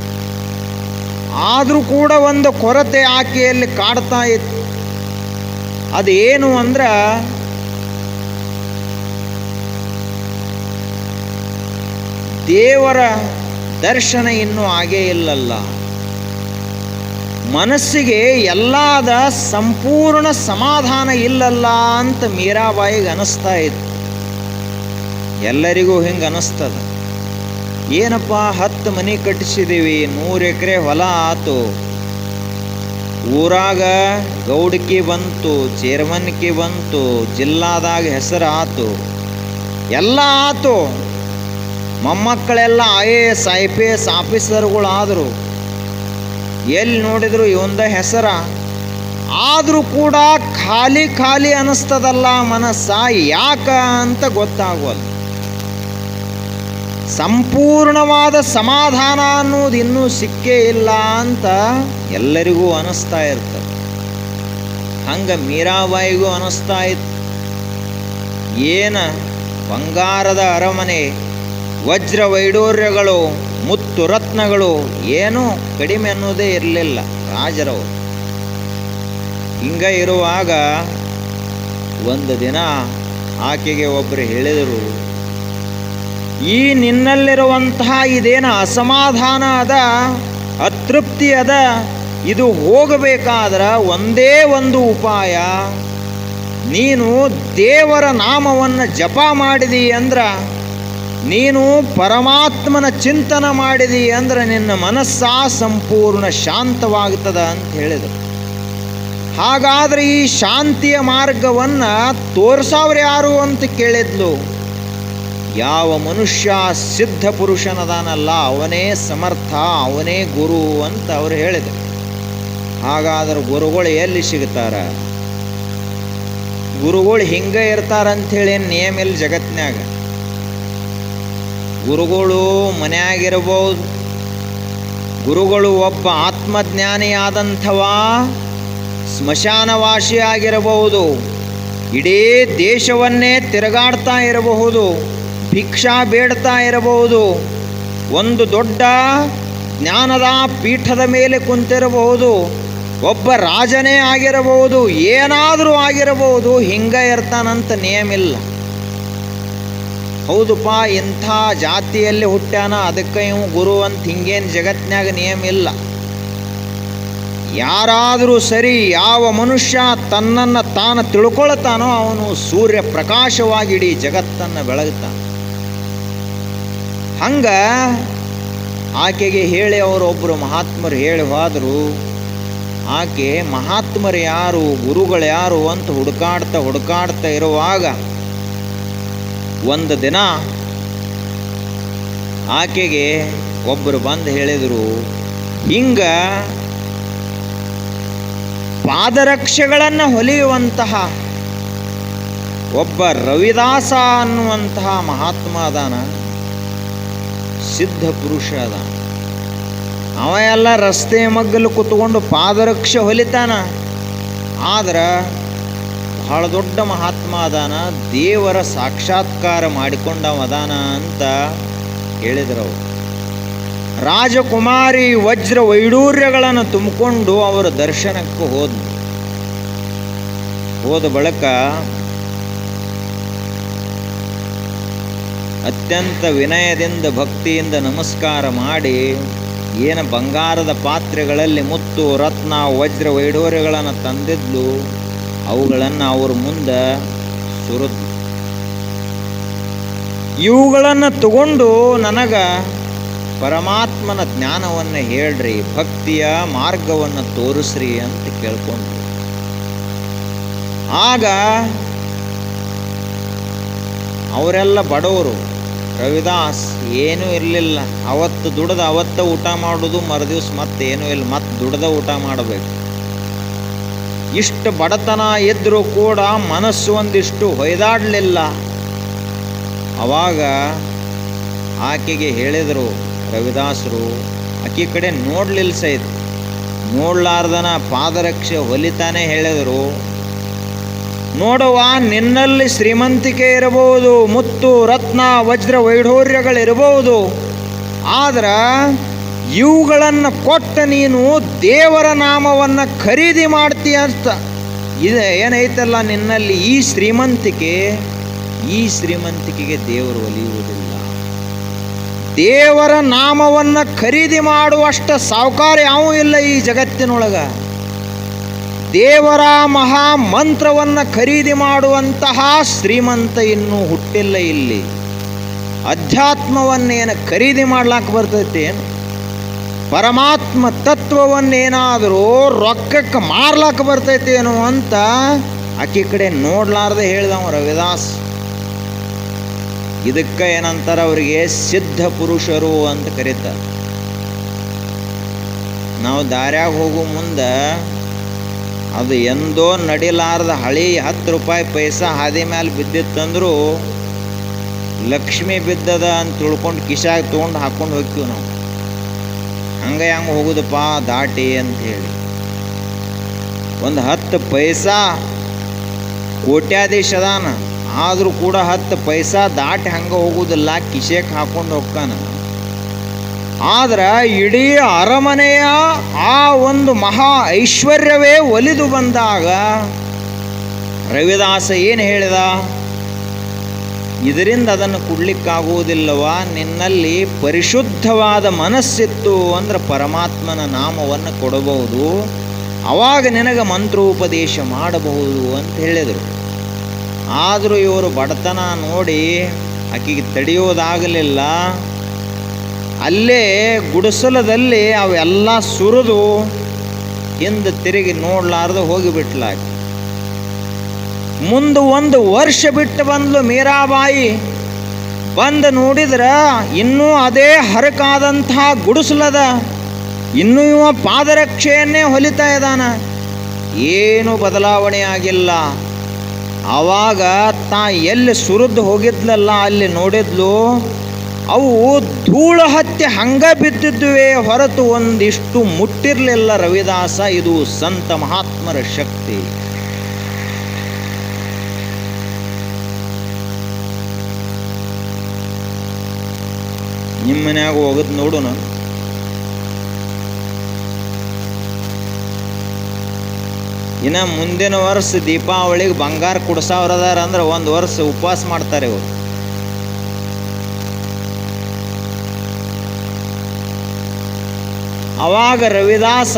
Speaker 1: ಆದರೂ ಕೂಡ ಒಂದು ಕೊರತೆ ಆಕೆಯಲ್ಲಿ ಕಾಡ್ತಾ ಇತ್ತು. ಅದೇನು ಅಂದ್ರೆ ದೇವರ ದರ್ಶನ ಇನ್ನೂ ಆಗೇ ಇಲ್ಲಲ್ಲ. ಮನಸ್ಸಿಗೆ ಎಲ್ಲಾದ ಸಂಪೂರ್ಣ ಸಮಾಧಾನ ಇಲ್ಲಲ್ಲ ಅಂತ ಮೀರಾಬಾಯಿಗೆ ಅನಿಸ್ತಾ ಇತ್ತು. ಎಲ್ಲರಿಗೂ ಹಿಂಗೆ ಅನಿಸ್ತದ. ಏನಪ್ಪ 10 ಮನೆ ಕಟ್ಟಿಸಿದ್ದೀವಿ, 100 ಎಕರೆ ಹೊಲ ಆತು, ಊರಾಗ ಗೌಡಕಿ ಬಂತು, ಚೇರ್ಮನ್ಕಿ ಬಂತು, ಜಿಲ್ಲಾದಾಗ ಹೆಸರು ಆತು, ಎಲ್ಲ ಆತು, ಮೊಮ್ಮಕ್ಕಳೆಲ್ಲ IAS IPS ಆಫೀಸರ್ಗಳು ಆದರು. ಎಲ್ಲಿ ನೋಡಿದ್ರು ಇವಂದ ಹೆಸರ. ಆದರೂ ಕೂಡ ಖಾಲಿ ಖಾಲಿ ಅನ್ನಿಸ್ತದಲ್ಲ ಮನಸ್ಸ, ಯಾಕ ಅಂತ ಗೊತ್ತಾಗೋಲ್ಲ. ಸಂಪೂರ್ಣವಾದ ಸಮಾಧಾನ ಅನ್ನೋದು ಇನ್ನೂ ಸಿಕ್ಕೇ ಇಲ್ಲ ಅಂತ ಎಲ್ಲರಿಗೂ ಅನ್ನಿಸ್ತಾ ಇರ್ತದೆ. ಹಂಗೆ ಮೀರಾಬಾಯಿಗೂ ಅನ್ನಿಸ್ತಾ ಇತ್ತು. ಏನ ಬಂಗಾರದ ಅರಮನೆ, ವಜ್ರ ವೈಡೂರ್ಯಗಳು, ಮುತ್ತು ರತ್ನಗಳು ಏನೂ ಕಡಿಮೆ ಅನ್ನೋದೇ ಇರಲಿಲ್ಲ ರಾಜರವರು. ಹಿಂಗ ಇರುವಾಗ ಒಂದು ದಿನ ಆಕೆಗೆ ಒಬ್ಬರು ಹೇಳಿದರು, ಈ ನಿನ್ನಲ್ಲಿರುವಂತಹ ಇದೇನ ಅಸಮಾಧಾನ ಅದ, ಅತೃಪ್ತಿ ಅದ, ಇದು ಹೋಗಬೇಕಾದ್ರೆ ಒಂದೇ ಒಂದು ಉಪಾಯ. ನೀನು ದೇವರ ನಾಮವನ್ನು ಜಪ ಮಾಡಿದಿ ಅಂದ್ರೆ, ನೀನು ಪರಮಾತ್ಮನ ಚಿಂತನ ಮಾಡಿದಿ ಅಂದ್ರೆ ನಿನ್ನ ಮನಸ್ಸ ಸಂಪೂರ್ಣ ಶಾಂತವಾಗ್ತದ ಅಂತ ಹೇಳಿದರು. ಹಾಗಾದರೆ ಈ ಶಾಂತಿಯ ಮಾರ್ಗವನ್ನು ತೋರಿಸವ್ರು ಯಾರು ಅಂತ ಕೇಳಿದ್ಲು. ಯಾವ ಮನುಷ್ಯ ಸಿದ್ಧ ಪುರುಷನದಾನಲ್ಲ ಅವನೇ ಸಮರ್ಥ, ಅವನೇ ಗುರು ಅಂತ ಅವರು ಹೇಳಿದರು. ಹಾಗಾದ್ರೆ ಗುರುಗಳು ಎಲ್ಲಿ ಸಿಗ್ತಾರ? ಗುರುಗಳು ಹಿಂಗೆ ಇರ್ತಾರಂಥೇಳಿ ನೇಮ ಇಲ್ಲ ಜಗತ್ನ್ಯಾಗ. ಗುರುಗಳು ಮನೆಯಾಗಿರ್ಬೋದು, ಗುರುಗಳು ಒಬ್ಬ ಆತ್ಮಜ್ಞಾನಿಯಾದಂಥವ ಸ್ಮಶಾನವಾಸಿಯಾಗಿರಬಹುದು, ಇಡೀ ದೇಶವನ್ನೇ ತಿರುಗಾಡ್ತಾ ಇರಬಹುದು, ಭಿಕ್ಷಾ ಬೇಡ್ತಾ ಇರಬಹುದು, ಒಂದು ದೊಡ್ಡ ಜ್ಞಾನದ ಪೀಠದ ಮೇಲೆ ಕುಂತಿರಬಹುದು, ಒಬ್ಬ ರಾಜನೇ ಆಗಿರಬಹುದು, ಏನಾದರೂ ಆಗಿರಬಹುದು. ಹಿಂಗೆ ಇರ್ತಾನಂತ ನೇಮಿಲ್ಲ. ಹೌದಪ್ಪ, ಇಂಥ ಜಾತಿಯಲ್ಲಿ ಹುಟ್ಟ್ಯಾನ ಅದಕ್ಕೆ ಇವು ಗುರು ಅಂತ ಹಿಂಗೇನು ಜಗತ್ನ್ಯಾಗ ನಿಯಮ ಇಲ್ಲ. ಯಾರಾದರೂ ಸರಿ, ಯಾವ ಮನುಷ್ಯ ತನ್ನನ್ನು ತಾನು ತಿಳ್ಕೊಳ್ತಾನೋ ಅವನು ಸೂರ್ಯ ಪ್ರಕಾಶವಾಗಿ ಇಡೀ ಜಗತ್ತನ್ನು ಬೆಳಗ್ತಾನೆ. ಹಂಗ ಆಕೆಗೆ ಹೇಳಿ ಅವರೊಬ್ಬರು ಮಹಾತ್ಮರು ಹೇಳಿ ಹೋದರು. ಆಕೆ ಮಹಾತ್ಮರು ಯಾರು, ಗುರುಗಳು ಯಾರು ಅಂತ ಹುಡುಕಾಡ್ತಾ ಇರುವಾಗ ಒಂದು ದಿನ ಆಕೆಗೆ ಒಬ್ಬರು ಬಂದು ಹೇಳಿದರು, ಹಿಂಗ ಪಾದರಕ್ಷೆಗಳನ್ನು ಹೊಲಿಯುವಂತಹ ಒಬ್ಬ ರವಿದಾಸ ಅನ್ನುವಂತಹ ಮಹಾತ್ಮ ಅದಾನ, ಸಿದ್ಧ ಪುರುಷ ಅದ. ಅವ ಎಲ್ಲ ರಸ್ತೆ ಮಗ್ಗಲು ಕೂತ್ಕೊಂಡು ಪಾದರಕ್ಷೆ ಹೊಲಿತಾನ. ಆದ್ರೆ ಬಹಳ ದೊಡ್ಡ ಮಹಾತ್ಮ ಅದಾನ, ದೇವರ ಸಾಕ್ಷಾತ್ಕಾರ ಮಾಡಿಕೊಂಡವ ಅದಾನ ಅಂತ ಹೇಳಿದರು. ರಾಜಕುಮಾರಿ ವಜ್ರ ವೈಡೂರ್ಯಗಳನ್ನು ತುಂಬಿಕೊಂಡು ಅವರ ದರ್ಶನಕ್ಕೆ ಹೋದ ಬಳಿಕ ಅತ್ಯಂತ ವಿನಯದಿಂದ ಭಕ್ತಿಯಿಂದ ನಮಸ್ಕಾರ ಮಾಡಿ, ಏನು ಬಂಗಾರದ ಪಾತ್ರೆಗಳಲ್ಲಿ ಮುತ್ತು ರತ್ನ ವಜ್ರ ವೈಡೂರ್ಯಗಳನ್ನು ತಂದಿದ್ಲು ಅವುಗಳನ್ನು ಅವ್ರ ಮುಂದೆ ಸುರಿದು, ಇವುಗಳನ್ನು ತಗೊಂಡು ನನಗೆ ಪರಮಾತ್ಮನ ಜ್ಞಾನವನ್ನು ಹೇಳ್ರಿ, ಭಕ್ತಿಯ ಮಾರ್ಗವನ್ನು ತೋರಿಸ್ರಿ ಅಂತ ಕೇಳ್ಕೊಂಡ್ರು. ಆಗ ಅವರೆಲ್ಲ ಬಡವರು, ರವಿದಾಸ್ ಏನೂ ಇರಲಿಲ್ಲ. ಅವತ್ತು ದುಡ್ದು ಅವತ್ತ ಊಟ ಮಾಡೋದು, ಮರುದಿವ್ಸ ಮತ್ತೇನೂ ಇಲ್ಲ, ಮತ್ತೆ ದುಡ್ದ ಊಟ ಮಾಡಬೇಕು. ಇಷ್ಟು ಬಡತನ ಇದ್ದರೂ ಕೂಡ ಮನಸ್ಸು ಒಂದಿಷ್ಟು ಹೊಯ್ದಾಡಲಿಲ್ಲ. ಅವಾಗ ಆಕೆಗೆ ಹೇಳಿದರು ರವಿದಾಸರು, ಆಕೆ ಕಡೆ ನೋಡ್ಲಿಲ್ಲ ಸಹಿತ, ನೋಡ್ಲಾರ್ದನ ಪಾದರಕ್ಷೆ ಹೊಲಿತಾನೆ ಹೇಳಿದರು, ನೋಡುವ ನಿನ್ನಲ್ಲಿ ಶ್ರೀಮಂತಿಕೆ ಇರಬಹುದು, ಮುತ್ತು ರತ್ನ ವಜ್ರ ವೈಢೂರ್ಯಗಳಿರಬಹುದು, ಆದ್ರೆ ಇವುಗಳನ್ನು ಕೊಟ್ಟ ನೀನು ದೇವರ ನಾಮವನ್ನು ಖರೀದಿ ಮಾಡ್ತೀಯ ಅಂತ ಇದು ಏನೈತಲ್ಲ ನಿನ್ನಲ್ಲಿ ಈ ಶ್ರೀಮಂತಿಕೆಗೆ ದೇವರು ಒಲಿಯುವುದಿಲ್ಲ. ದೇವರ ನಾಮವನ್ನು ಖರೀದಿ ಮಾಡುವಷ್ಟು ಸಾಹುಕಾರ ಯಾವೂ ಇಲ್ಲ ಈ ಜಗತ್ತಿನೊಳಗೆ. ದೇವರ ಮಹಾ ಮಂತ್ರವನ್ನು ಖರೀದಿ ಮಾಡುವಂತಹ ಶ್ರೀಮಂತ ಇನ್ನೂ ಹುಟ್ಟಿಲ್ಲ ಇಲ್ಲಿ. ಅಧ್ಯಾತ್ಮವನ್ನೇನು ಖರೀದಿ ಮಾಡ್ಲಾಕ ಬರ್ತೈತಿ ಏನು? ಪರಮಾತ್ಮ ತತ್ವವನ್ನೇನಾದರೂ ರೊಕ್ಕಕ್ಕೆ ಮಾರ್ಲಾಕ ಬರ್ತೈತೇನು ಅಂತ ಆಕೆ ಕಡೆ ನೋಡ್ಲಾರ್ದೆ ಹೇಳ್ದವ ರವಿದಾಸ್. ಇದಕ್ಕೆ ಏನಂತಾರೆ, ಅವರಿಗೆ ಸಿದ್ಧ ಪುರುಷರು ಅಂತ ಕರೀತಾರೆ. ನಾವು ದಾರ್ಯಾಗ ಹೋಗೋ ಮುಂದೆ ಅದು ಎಂದೋ ನಡಿಲಾರ್ದ ಹಳಿ 10 ರೂಪಾಯಿ ಪೈಸಾ ಹಾದಿ ಮೇಲೆ ಬಿದ್ದಿತ್ತಂದ್ರೂ ಲಕ್ಷ್ಮಿ ಬಿದ್ದದ ಅಂತ ತಿಳ್ಕೊಂಡು ಕಿಶಾಗ ತೊಗೊಂಡು ಹಾಕ್ಕೊಂಡು ಹೋಗ್ತೀವಿ ನಾವು. ಹಂಗೆ ಹೆಂಗೆ ಹೋಗುದಪ್ಪ ದಾಟಿ ಅಂತ ಹೇಳಿ. ಒಂದು 10 ಪೈಸಾ ಕೋಟ್ಯಾಧೀಶ ಅದಾನ, ಆದರೂ ಕೂಡ 10 ಪೈಸಾ ದಾಟಿ ಹಂಗೆ ಹೋಗುವುದಿಲ್ಲ, ಕಿಶೆಗೆ ಹಾಕೊಂಡು ಹೋಗ್ತಾನ. ಆದ್ರೆ ಇಡೀ ಅರಮನೆಯ ಆ ಒಂದು ಮಹಾ ಐಶ್ವರ್ಯವೇ ಒಲಿದು ಬಂದಾಗ ರವಿದಾಸ ಏನು ಹೇಳಿದ? ಇದರಿಂದ ಅದನ್ನು ಕೊಡ್ಲಿಕ್ಕಾಗುವುದಿಲ್ಲವಾ? ನಿನ್ನಲ್ಲಿ ಪರಿಶುದ್ಧವಾದ ಮನಸ್ಸಿತ್ತು ಅಂದ್ರೆ ಪರಮಾತ್ಮನ ನಾಮವನ್ನು ಕೊಡಬಹುದು, ಅವಾಗ ನಿನಗೆ ಮಂತ್ರೋಪದೇಶ ಮಾಡಬಹುದು ಅಂತ ಹೇಳಿದರು. ಆದರೂ ಇವರು ಬಡತನ ನೋಡಿ ಆಕೆಗೆ ತಡೆಯೋದಾಗಲಿಲ್ಲ. ಅಲ್ಲೇ ಗುಡಿಸಲದಲ್ಲಿ ಅವೆಲ್ಲ ಸುರಿದು ಹಿಂದೆ ತಿರುಗಿ ನೋಡಲಾರ್ದು ಹೋಗಿಬಿಟ್ಲಾಕಿ. ಮುಂದೆ 1 ವರ್ಷ ಬಿಟ್ಟು ಬಂದ್ಲು ಮೀರಾಬಾಯಿ. ಬಂದು ನೋಡಿದ್ರೆ ಇನ್ನೂ ಅದೇ ಹರಕಾದಂಥ ಗುಡಿಸಲದ, ಇನ್ನೂ ಇವ ಪಾದರಕ್ಷೆಯನ್ನೇ ಹೊಲಿತಾ ಇದ್ದಾನ, ಏನೂ ಬದಲಾವಣೆ ಆಗಿಲ್ಲ. ಆವಾಗ ತಾ ಎಲ್ಲಿ ಸುರಿದು ಹೋಗಿದ್ಲಲ್ಲ ಅಲ್ಲಿ ನೋಡಿದ್ಲು, ಅವು ಧೂಳು ಹತ್ತಿ ಹಂಗ ಬಿದ್ದಿದ್ದುವೆ ಹೊರತು ಒಂದಿಷ್ಟು ಮುಟ್ಟಿರಲಿಲ್ಲ. ರವಿದಾಸ, ಇದು ಸಂತ ಮಹಾತ್ಮರ ಶಕ್ತಿ. ನಿಮ್ಮ ಮನ್ಯಾಗ ಹೋಗೋದು ನೋಡೋಣ. ಇನ್ನು ಮುಂದಿನ ವರ್ಷ ದೀಪಾವಳಿಗೆ ಬಂಗಾರ ಕುಡ್ಸವ್ರದಾರ ಅಂದ್ರೆ 1 ವರ್ಷ ಉಪವಾಸ ಮಾಡ್ತಾರೆ ಇವರು. ಅವಾಗ ರವಿದಾಸ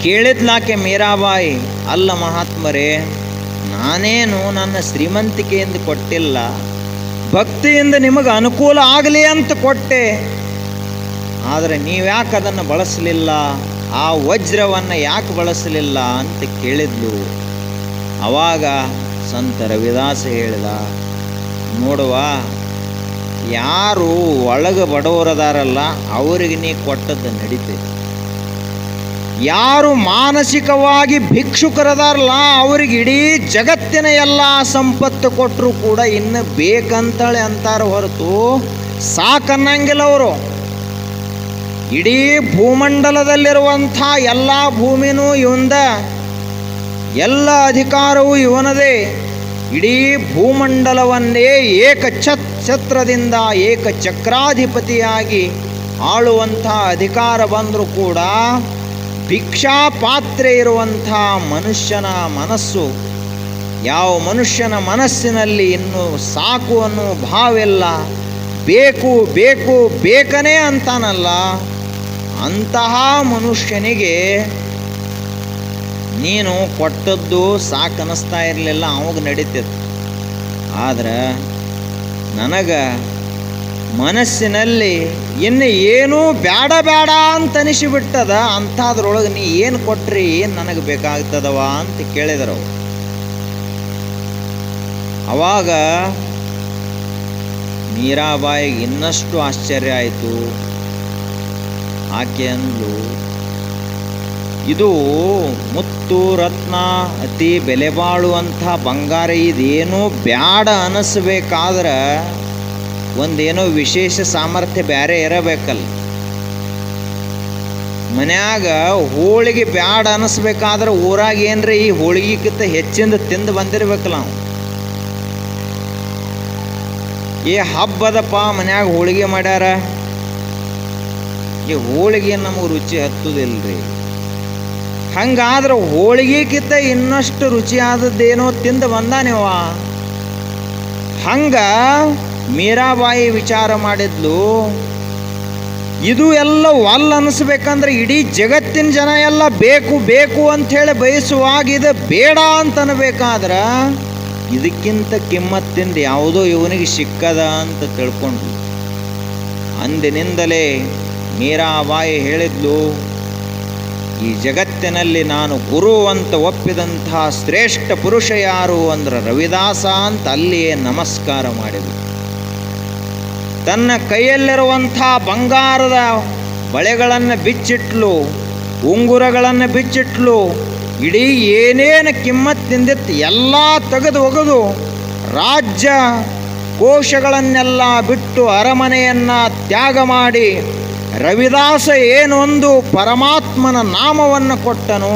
Speaker 1: ಕೇಳಿದ್ಲಾಕೆ ಮೀರಾಬಾಯಿ, ಅಲ್ಲ ಮಹಾತ್ಮರೇ, ನಾನೇನು ನನ್ನ ಶ್ರೀಮಂತಿಕೆಯಿಂದ ಕೊಟ್ಟಿಲ್ಲ, ಭಕ್ತಿಯಿಂದ ನಿಮಗೆ ಅನುಕೂಲ ಆಗಲಿ ಅಂತ ಕೊಟ್ಟೆ. ಆದರೆ ನೀವ್ಯಾಕೆ ಅದನ್ನು ಬಳಸಲಿಲ್ಲ, ಆ ವಜ್ರವನ್ನು ಯಾಕೆ ಬಳಸಲಿಲ್ಲ ಅಂತ ಕೇಳಿದ್ಲು. ಅವಾಗ ಸಂತ ರವಿದಾಸ ಹೇಳಿದ, ನೋಡುವ, ಯಾರು ಒಳಗೆ ಬಡವರದಾರಲ್ಲ ಅವರಿಗೆ ನೀ ಕೊಟ್ಟದ್ದು ನಡೀತೈತಿ. ಯಾರು ಮಾನಸಿಕವಾಗಿ ಭಿಕ್ಷುಕರದಾರಲ್ಲ ಅವರಿಗೆ ಇಡೀ ಜಗತ್ತಿನ ಎಲ್ಲ ಸಂಪತ್ತು ಕೊಟ್ಟರು ಕೂಡ ಇನ್ನು ಬೇಕಂತೇಳಿ ಅಂತಾರೆ ಹೊರತು ಸಾಕನ್ನಂಗಿಲ್ಲ ಅವರು. ಇಡೀ ಭೂಮಂಡಲದಲ್ಲಿರುವಂಥ ಎಲ್ಲ ಭೂಮಿನೂ ಇವಂದ, ಎಲ್ಲ ಅಧಿಕಾರವೂ ಇವನದೇ. ಇಡೀ ಭೂಮಂಡಲವನ್ನೇ ಏಕಛತ್ರದಿಂದ ಏಕಚಕ್ರಾಧಿಪತಿಯಾಗಿ ಆಳುವಂಥ ಅಧಿಕಾರ ಬಂದರೂ ಕೂಡ ಭಿಕ್ಷಾ ಪಾತ್ರೆ ಇರುವಂಥ ಮನುಷ್ಯನ ಮನಸ್ಸು, ಯಾವ ಮನುಷ್ಯನ ಮನಸ್ಸಿನಲ್ಲಿ ಇನ್ನೂ ಸಾಕು ಅನ್ನೋ ಭಾವಿಲ್ಲ, ಬೇಕು ಬೇಕು ಬೇಕನೇ ಅಂತಾನಲ್ಲ, ಅಂತಹ ಮನುಷ್ಯನಿಗೆ ನೀನು ಕೊಟ್ಟದ್ದು ಸಾಕನ್ನಿಸ್ತಾ ಇರಲಿಲ್ಲ, ಅವಾಗ ನಡೀತಿತ್ತು. ಆದ್ರೆ ನನಗೆ ಮನಸ್ಸಿನಲ್ಲಿ ಇನ್ನು ಏನೂ ಬೇಡ ಬೇಡ ಅಂತ ಅನಿಸಿಬಿಟ್ಟದ. ಅಂಥದ್ರೊಳಗೆ ನೀ ಏನು ಕೊಟ್ರಿ, ಏನು ನನಗೆ ಬೇಕಾಗ್ತದವ ಅಂತ ಕೇಳಿದರು. ಅವಾಗ ಮೀರಾಬಾಯಿಗೆ ಇನ್ನಷ್ಟು ಆಶ್ಚರ್ಯ ಆಯಿತು. ಆಕೆ ಅಂದ್ಲು, ಇದು ಮುತ್ತು ರತ್ನ ಅತಿ ಬೆಲೆ ಬಾಳುವಂಥ ಬಂಗಾರ, ಇದೇನೋ ಬ್ಯಾಡ ಅನಿಸ್ಬೇಕಾದ್ರೆ ಒಂದೇನೋ ವಿಶೇಷ ಸಾಮರ್ಥ್ಯ ಬೇರೆ ಇರಬೇಕಲ್ಲ. ಮನ್ಯಾಗ ಹೋಳಿಗೆ ಬ್ಯಾಡ ಅನಿಸ್ಬೇಕಾದ್ರೆ ಊರಾಗ ಏನ್ರಿ ಈ ಹೋಳಿಗೆಕ್ಕಿಂತ ಹೆಚ್ಚಿಂದ ತಿಂದು ಬಂದಿರ್ಬೇಕಲ್ಲ ನಾವು. ಈ ಹಬ್ಬದಪ್ಪ ಮನ್ಯಾಗ ಹೋಳಿಗೆ ಮಾಡ್ಯಾರ, ಈ ಹೋಳಿಗೆ ನಮಗೆ ರುಚಿ ಹತ್ತುದಿಲ್ರಿ. ಹಂಗಾದ್ರೆ ಹೋಳಿಗೆಕ್ಕಿಂತ ಇನ್ನಷ್ಟು ರುಚಿಯಾದದ್ದೇನೋ ತಿಂದು ಬಂದಾನೇವ. ಹಂಗ ಮೀರಾಬಾಯಿ ವಿಚಾರ ಮಾಡಿದ್ಲು, ಇದು ಎಲ್ಲ ಒಲ್ಲ ಅನಿಸ್ಬೇಕಂದ್ರೆ ಇಡೀ ಜಗತ್ತಿನ ಜನ ಎಲ್ಲ ಬೇಕು ಬೇಕು ಅಂಥೇಳಿ ಬಯಸುವಾಗ ಇದು ಬೇಡ ಅಂತ ಅನ್ಬೇಕಾದ್ರೆ ಇದಕ್ಕಿಂತ ಕಿಮ್ಮತ್ತಿಂದ ಯಾವುದೋ ಇವನಿಗೆ ಸಿಕ್ಕದ ಅಂತ ತಿಳ್ಕೊಂಡು ಅಂದಿನಿಂದಲೇ ಮೀರಾಬಾಯಿ ಹೇಳಿದ್ಲು, ಈ ಜಗತ್ತಿನಲ್ಲಿ ನಾನು ಗುರು ಅಂತ ಒಪ್ಪಿದಂತಹ ಶ್ರೇಷ್ಠ ಪುರುಷ ಯಾರು ಅಂದ್ರೆ ರವಿದಾಸ ಅಂತ ಅಲ್ಲಿಯೇ ನಮಸ್ಕಾರ ಮಾಡಿದ್ಲು. ತನ್ನ ಕೈಯಲ್ಲಿರುವಂಥ ಬಂಗಾರದ ಬಳೆಗಳನ್ನು ಬಿಚ್ಚಿಟ್ಲು. ಉಂಗುರಗಳನ್ನು ಬಿಚ್ಚಿಟ್ಲು. ಇಡೀ ಏನೇನು ಕಿಮ್ಮತ್ತಿಂದಿತ್ತು ಎಲ್ಲ ತೆಗೆದು ಒಗೆದು ರಾಜ್ಯ ಕೋಶಗಳನ್ನೆಲ್ಲ ಬಿಟ್ಟು ಅರಮನೆಯನ್ನು ತ್ಯಾಗ ಮಾಡಿ ರವಿದಾಸ ಏನೊಂದು ಪರಮಾತ್ಮನ ನಾಮವನ್ನು ಕೊಟ್ಟನು,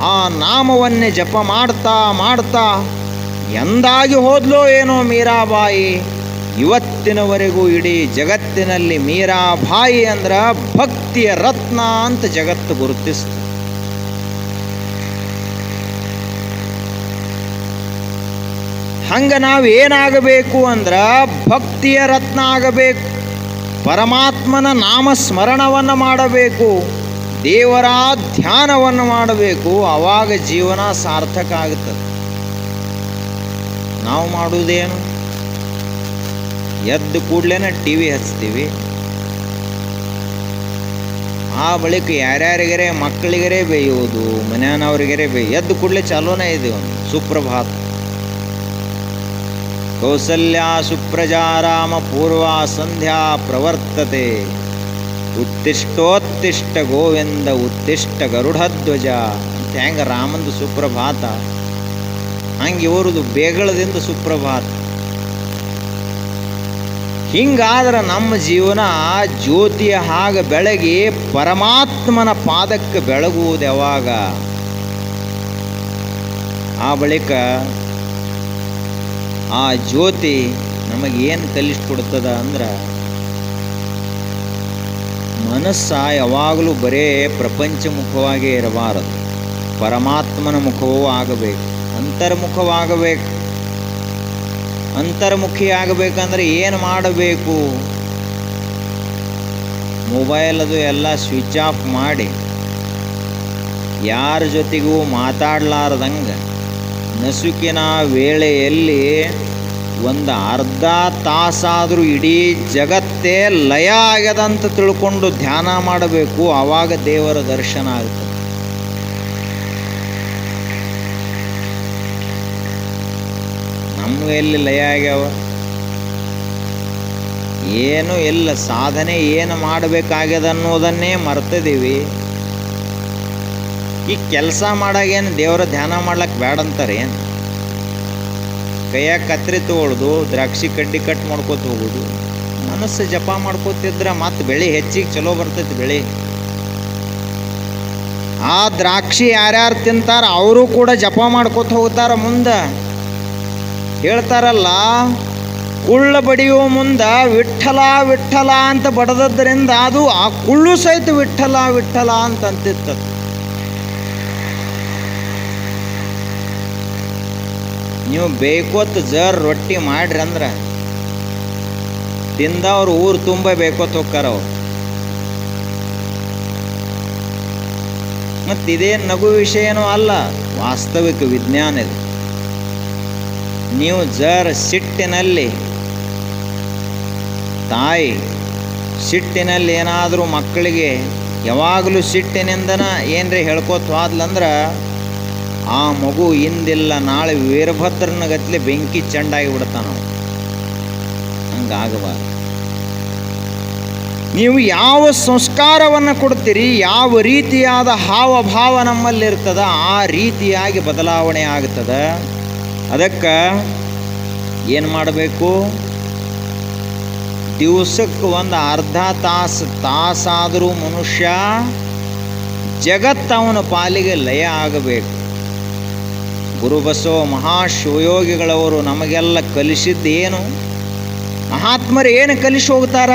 Speaker 1: ಆ ನಾಮವನ್ನೇ ಜಪ ಮಾಡ್ತಾ ಮಾಡ್ತಾ ಎಂದಾಗಿ ಹೋದ್ಲೋ ಏನೋ ಮೀರಾಬಾಯಿ. ಇವತ್ತಿನವರೆಗೂ ಇಡೀ ಜಗತ್ತಿನಲ್ಲಿ ಮೀರಾಬಾಯಿ ಅಂದ್ರೆ ಭಕ್ತಿಯ ರತ್ನ ಅಂತ ಜಗತ್ತು ಗುರುತಿಸ್ತು. ಹಂಗೆ ನಾವು ಏನಾಗಬೇಕು ಅಂದ್ರೆ ಭಕ್ತಿಯ ರತ್ನ ಆಗಬೇಕು, ಪರಮಾತ್ಮನ ನಾಮಸ್ಮರಣವನ್ನು ಮಾಡಬೇಕು, ದೇವರ ಧ್ಯಾನವನ್ನು ಮಾಡಬೇಕು. ಆವಾಗ ಜೀವನ ಸಾರ್ಥಕ ಆಗುತ್ತದೆ. ನಾವು ಮಾಡುವುದೇನು? ಎದ್ದು ಕೂಡಲೇ ಟಿ ವಿ ಹಚ್ತೀವಿ. ಆ ಬಳಿಕ ಯಾರ್ಯಾರಿಗರೆ ಮಕ್ಕಳಿಗರೇ ಬೇಯುವುದು, ಮನೆಯವ್ರಿಗರೇ ಎದ್ದು ಕೂಡಲೇ ಚಾಲೂನೇ ಇದೆ ಒಂದು ಸುಪ್ರಭಾತ. ಕೌಸಲ್ಯ ಸುಪ್ರಜಾರಾಮ ಪೂರ್ವಾ ಸಂಧ್ಯಾ ಪ್ರವರ್ತತೆ, ಉತ್ತಿಷ್ಟೋತ್ತಿಷ್ಟ ಗೋವಿಂದ ಉತ್ತಿಷ್ಟ ಗರುಡಧ್ವಜ ಅಂತ ಹೆಂಗೆ ರಾಮಂದು ಸುಪ್ರಭಾತ, ಹಂಗೆ ಇವ್ರದ್ದು ಬೇಗಳದಿಂದ ಸುಪ್ರಭಾತ. ಹಿಂಗಾದ್ರೆ ನಮ್ಮ ಜೀವನ ಜ್ಯೋತಿಯ ಹಾಗೆ ಬೆಳಗಿ ಪರಮಾತ್ಮನ ಪಾದಕ್ಕೆ ಬೆಳಗುವುದು ಯಾವಾಗ? ಆ ಬಳಿಕ ಆ ಜ್ಯೋತಿ ನಮಗೇನು ಕಲಿಸ್ಕೊಡ್ತದ ಅಂದ್ರೆ, ಮನಸ್ಸ ಯಾವಾಗಲೂ ಬರೇ ಪ್ರಪಂಚಮುಖವಾಗೇ ಇರಬಾರದು, ಪರಮಾತ್ಮನ ಮುಖವೂ ಆಗಬೇಕು, ಅಂತರ್ಮುಖವಾಗಬೇಕು. ಅಂತರ್ಮುಖಿ ಆಗಬೇಕಂದ್ರೆ ಏನು ಮಾಡಬೇಕು? ಮೊಬೈಲ್ ಅದು ಎಲ್ಲ ಸ್ವಿಚ್ ಆಫ್ ಮಾಡಿ ಯಾರ ಜೊತೆಗೂ ಮಾತಾಡಲಾರ್ದಂಗೆ ನಸುಕಿನ ವೇಳೆಯಲ್ಲಿ ಒಂದು ಅರ್ಧ ತಾಸಾದರೂ ಇಡೀ ಜಗತ್ತೇ ಲಯ ಆಗ್ಯದಂತ ತಿಳ್ಕೊಂಡು ಧ್ಯಾನ ಮಾಡಬೇಕು. ಆವಾಗ ದೇವರ ದರ್ಶನ ಆಗುತ್ತೆ. ನಮ್ಮ ಎಲ್ಲಿ ಲಯ ಆಗ್ಯಾವ? ಏನು ಇಲ್ಲ. ಸಾಧನೆ ಏನು ಮಾಡಬೇಕಾಗ್ಯದ ಅನ್ನೋದನ್ನೇ ಮರ್ತದೀವಿ. ಈ ಕೆಲಸ ಮಾಡಾಗೇನು ದೇವರ ಧ್ಯಾನ ಮಾಡ್ಲಕ್ಕೆ ಬೇಡ ಅಂತಾರೆ ಏನು? ಕೈಯಾಗ ಕತ್ರಿ ತಗೊಳ್ದು ದ್ರಾಕ್ಷಿ ಕಡ್ಡಿ ಕಟ್ ಮಾಡ್ಕೋತ ಹೋಗೋದು, ಮನಸ್ಸು ಜಪ ಮಾಡ್ಕೋತಿದ್ರೆ ಮತ್ತೆ ಬೆಳೆ ಹೆಚ್ಚಿಗೆ ಚಲೋ ಬರ್ತೈತಿ ಬೆಳೆ. ಆ ದ್ರಾಕ್ಷಿ ಯಾರ್ಯಾರು ತಿಂತಾರ ಅವರು ಕೂಡ ಜಪ ಮಾಡ್ಕೋತ ಹೋಗ್ತಾರ. ಮುಂದೆ ಹೇಳ್ತಾರಲ್ಲ, ಕುಳ್ಳ ಬಡಿಯುವ ಮುಂದೆ ವಿಠಲ ವಿಠಲ ಅಂತ ಬಡದದ್ರಿಂದ ಅದು ಆ ಕುಳ್ಳು ಸಹಿತ ವಿಠಲ ವಿಠಲ ಅಂತ ಅಂತಿತ್ತು. ನೀವು ಬೇಕೋತ್ ಜರ್ ರೊಟ್ಟಿ ಮಾಡ್ರಿ ಅಂದ್ರೆ ತಿಂದವ್ರು ಊರು ತುಂಬ ಬೇಕೋತ್ ಹೋಗ್ತಾರ ಅವ್ರು. ಮತ್ತಿದೇನು ನಗು ವಿಷಯನೂ ಅಲ್ಲ, ವಾಸ್ತವಿಕ ವಿಜ್ಞಾನ ಇದು. ನೀವು ಜರ್ ಸಿಟ್ಟಿನಲ್ಲಿ ತಾಯಿ ಸಿಟ್ಟಿನಲ್ಲಿ ಏನಾದರೂ ಮಕ್ಕಳಿಗೆ ಯಾವಾಗಲೂ ಸಿಟ್ಟಿನಿಂದನ ಏನ್ರಿ ಹೇಳ್ಕೋತ ಹೋದ್ಲಂದ್ರೆ ಆ ಮಗು ಇಂದಿಲ್ಲ ನಾಳೆ ವೀರಭದ್ರನ ಗತ್ಲೆ ಬೆಂಕಿ ಚೆಂಡಾಗಿ ಬಿಡ್ತಾನ. ಹಂಗಾಗಬಾರ್ದು. ನೀವು ಯಾವ ಸಂಸ್ಕಾರವನ್ನು ಕೊಡ್ತೀರಿ, ಯಾವ ರೀತಿಯಾದ ಹಾವಭಾವ ನಮ್ಮಲ್ಲಿರ್ತದ, ಆ ರೀತಿಯಾಗಿ ಬದಲಾವಣೆ ಆಗ್ತದೆ. ಅದಕ್ಕೆ ಏನು ಮಾಡಬೇಕು? ದಿವಸಕ್ಕೆ ಒಂದು ಅರ್ಧ ತಾಸಾದರೂ ಮನುಷ್ಯ ಜಗತ್ತವನ ಪಾಲಿಗೆ ಲಯ ಆಗಬೇಕು. ಗುರುಬಸವ ಮಹಾಶಿವಯೋಗಿಗಳವರು ನಮಗೆಲ್ಲ ಕಲಿಸಿದ್ದೇನು? ಮಹಾತ್ಮರು ಏನು ಕಲಿಸಿ ಹೋಗ್ತಾರ?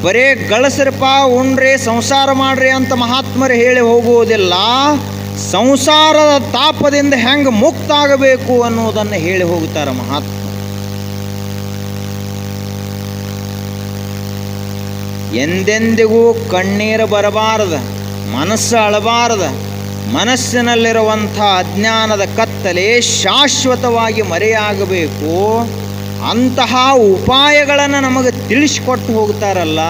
Speaker 1: ಬರೇ ಗಳಸರಪ್ಪ ಉಣ್ರೆ ಸಂಸಾರ ಮಾಡ್ರಿ ಅಂತ ಮಹಾತ್ಮರು ಹೇಳಿ ಹೋಗುವುದಿಲ್ಲ. ಸಂಸಾರದ ತಾಪದಿಂದ ಹೆಂಗೆ ಮುಕ್ತ ಆಗಬೇಕು ಅನ್ನೋದನ್ನು ಹೇಳಿ ಹೋಗ್ತಾರೆ ಮಹಾತ್ಮ. ಎಂದೆಂದಿಗೂ ಕಣ್ಣೀರು ಬರಬಾರದು, ಮನಸ್ಸು ಅಳಬಾರದು. ಮನಸ್ಸಿನಲ್ಲಿರುವಂಥ ಅಜ್ಞಾನದ ಕತ್ತಲೆ ಶಾಶ್ವತವಾಗಿ ಮರೆಯಾಗಬೇಕು. ಅಂತಹ ಉಪಾಯಗಳನ್ನು ನಮಗೆ ತಿಳಿಸಿಕೊಟ್ಟು ಹೋಗ್ತಾರಲ್ಲ,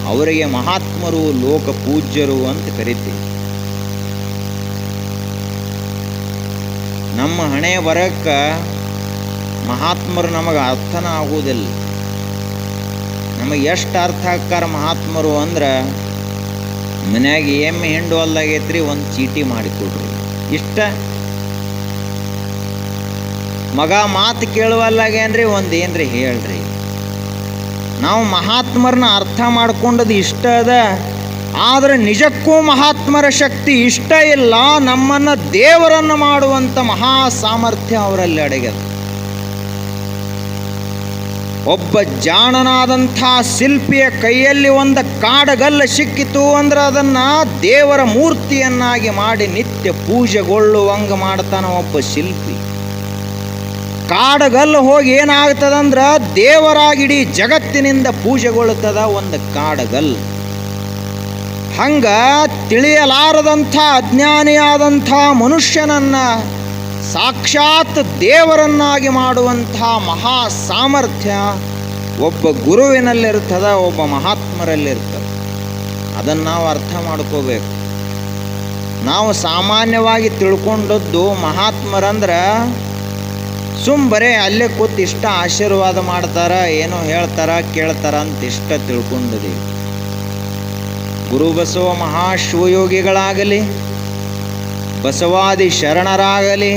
Speaker 1: ಅವರಿಗೆ ಮಹಾತ್ಮರು ಲೋಕ ಪೂಜ್ಯರು ಅಂತ ಕರಿತೀವಿ. ನಮ್ಮ ಹಣೆ ಬರಕ್ಕೆ ಮಹಾತ್ಮರು ನಮಗೆ ಅರ್ಥನ ಆಗುವುದಿಲ್ಲ. ನಮಗೆ ಎಷ್ಟು ಅರ್ಥ ಆಕ್ಕಾರ ಮಹಾತ್ಮರು ಅಂದ್ರೆ, ಮನ್ಯಾಗ ಎಮ್ಮೆ ಹಿಂಡು ಹೊಲ್ದಾಗೈತ್ರಿ, ಒಂದು ಚೀಟಿ ಮಾಡಿಕೊಡ್ರಿ. ಇಷ್ಟ. ಮಗ ಮಾತು ಕೇಳುವಲ್ಲಾಗೇನ್ರಿ, ಒಂದು ಏನ್ರಿ ಹೇಳ್ರಿ. ನಾವು ಮಹಾತ್ಮರನ್ನ ಅರ್ಥ ಮಾಡ್ಕೊಂಡದ್ದು ಇಷ್ಟ ಅದ. ಆದರೆ ನಿಜಕ್ಕೂ ಮಹಾತ್ಮರ ಶಕ್ತಿ ಇಷ್ಟ ಇಲ್ಲ. ನಮ್ಮನ್ನು ದೇವರನ್ನು ಮಾಡುವಂಥ ಮಹಾ ಸಾಮರ್ಥ್ಯ ಅವರಲ್ಲಿ ಅಡಗ್ಯದ. ಒಬ್ಬ ಜಾಣನಾದಂಥ ಶಿಲ್ಪಿಯ ಕೈಯಲ್ಲಿ ಒಂದು ಕಾಡಗಲ್ಲು ಸಿಕ್ಕಿತು ಅಂದ್ರೆ ಅದನ್ನು ದೇವರ ಮೂರ್ತಿಯನ್ನಾಗಿ ಮಾಡಿ ನಿತ್ಯ ಪೂಜೆಗೊಳ್ಳುವಂಗೆ ಮಾಡ್ತಾನ ಒಬ್ಬ ಶಿಲ್ಪಿ. ಕಾಡಗಲ್ಲು ಹೋಗಿ ಏನಾಗ್ತದಂದ್ರೆ ದೇವರಾಗಿಡೀ ಜಗತ್ತಿನಿಂದ ಪೂಜೆಗೊಳ್ಳುತ್ತದ ಒಂದು ಕಾಡಗಲ್ಲು. ಹಂಗ ತಿಳಿಯಲಾರದಂಥ ಅಜ್ಞಾನಿಯಾದಂಥ ಮನುಷ್ಯನನ್ನು ಸಾಕ್ಷಾತ್ ದೇವರನ್ನಾಗಿ ಮಾಡುವಂಥ ಮಹಾ ಸಾಮರ್ಥ್ಯ ಒಬ್ಬ ಗುರುವಿನಲ್ಲಿರ್ತದ, ಒಬ್ಬ ಮಹಾತ್ಮರಲ್ಲಿರ್ತದೆ. ಅದನ್ನು ನಾವು ಅರ್ಥ ಮಾಡ್ಕೋಬೇಕು. ನಾವು ಸಾಮಾನ್ಯವಾಗಿ ತಿಳ್ಕೊಂಡದ್ದು ಮಹಾತ್ಮರಂದ್ರೆ ಬರೇ ಅಲ್ಲೇ ಕೂತು ಇಷ್ಟ ಆಶೀರ್ವಾದ ಮಾಡ್ತಾರ, ಏನೋ ಹೇಳ್ತಾರ ಕೇಳ್ತಾರ ಅಂತ ಇಷ್ಟ ತಿಳ್ಕೊಂಡದಿ. ಗುರು ಬಸವ ಮಹಾಶಿವಯೋಗಿಗಳಾಗಲಿ, ಬಸವಾದಿ ಶರಣರಾಗಲಿ,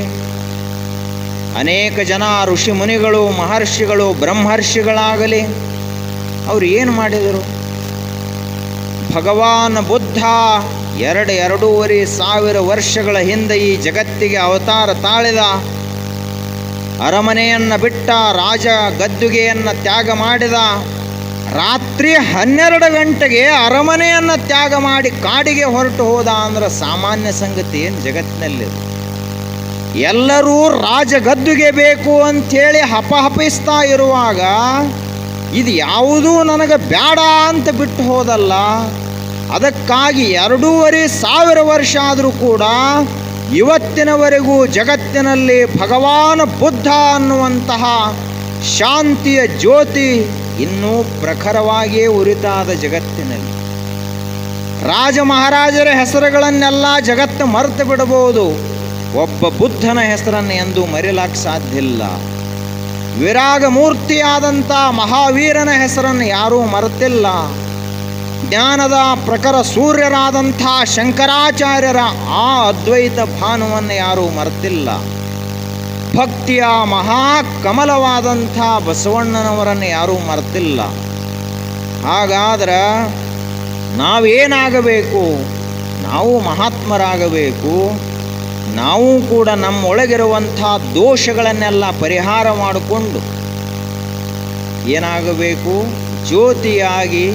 Speaker 1: ಅನೇಕ ಜನ ಋಷಿ ಮುನಿಗಳು, ಮಹರ್ಷಿಗಳು, ಬ್ರಹ್ಮರ್ಷಿಗಳಾಗಲಿ, ಅವ್ರು ಏನು ಮಾಡಿದರು? ಭಗವಾನ್ ಬುದ್ಧ 2-2.5 ವರ್ಷಗಳ ಹಿಂದೆ ಈ ಜಗತ್ತಿಗೆ ಅವತಾರ ತಾಳಿದ. ಅರಮನೆಯನ್ನು ಬಿಟ್ಟ, ರಾಜ ಗದ್ದುಗೆಯನ್ನು ತ್ಯಾಗ ಮಾಡಿದ. ರಾತ್ರಿ 12 ಗಂಟೆಗೆ ಅರಮನೆಯನ್ನು ತ್ಯಾಗ ಮಾಡಿ ಕಾಡಿಗೆ ಹೊರಟು ಹೋದ ಅಂದ್ರೆ ಸಾಮಾನ್ಯ ಸಂಗತಿ ಏನು ಜಗತ್ತಿನಲ್ಲಿ? ಎಲ್ಲರೂ ರಾಜಗದ್ದುಗೆ ಬೇಕು ಅಂಥೇಳಿ ಹಪಹಪಿಸ್ತಾ ಇರುವಾಗ ಇದು ಯಾವುದೂ ನನಗೆ ಬೇಡ ಅಂತ ಬಿಟ್ಟು ಹೋದಲ್ಲ. ಅದಕ್ಕಾಗಿ 2.5 ವರ್ಷ ಆದರೂ ಕೂಡ ಇವತ್ತಿನವರೆಗೂ ಜಗತ್ತಿನಲ್ಲಿ ಭಗವಾನ್ ಬುದ್ಧ ಅನ್ನುವಂತಹ ಶಾಂತಿಯ ಜ್ಯೋತಿ ಇನ್ನೂ ಪ್ರಖರವಾಗಿಯೇ ಉರಿತಾದ ಜಗತ್ತಿನಲ್ಲಿ. ರಾಜ ಮಹಾರಾಜರ ಹೆಸರುಗಳನ್ನೆಲ್ಲ ಜಗತ್ತು ಮರೆತು ಬಿಡಬಹುದು, ಒಬ್ಬ ಬುದ್ಧನ ಹೆಸರನ್ನು ಎಂದೂ ಮರೆಯಲಾಕ ಸಾಧ್ಯ ಇಲ್ಲ. ವಿರಾಗ ಮೂರ್ತಿಯಾದಂಥ ಮಹಾವೀರನ ಹೆಸರನ್ನು ಯಾರೂ ಮರೆತಿಲ್ಲ. ಜ್ಞಾನದ ಪ್ರಖರ ಸೂರ್ಯರಾದಂಥ ಶಂಕರಾಚಾರ್ಯರ ಆ ಅದ್ವೈತ ಭಾನುವನ್ನು ಯಾರೂ ಮರೆತಿಲ್ಲ. ಭಕ್ತಿಯ ಮಹಾಕಮಲವಾದಂಥ ಬಸವಣ್ಣನವರನ್ನು ಯಾರೂ ಮರೆತಿಲ್ಲ. ಹಾಗಾದ್ರೆ ನಾವೇನಾಗಬೇಕು? ನಾವು ಮಹಾತ್ಮರಾಗಬೇಕು. ನಾವು ಕೂಡ ನಮ್ಮೊಳಗಿರುವಂಥ ದೋಷಗಳನ್ನೆಲ್ಲ ಪರಿಹಾರ ಮಾಡಿಕೊಂಡು ಏನಾಗಬೇಕು? ಜ್ಯೋತಿಯಾಗಿ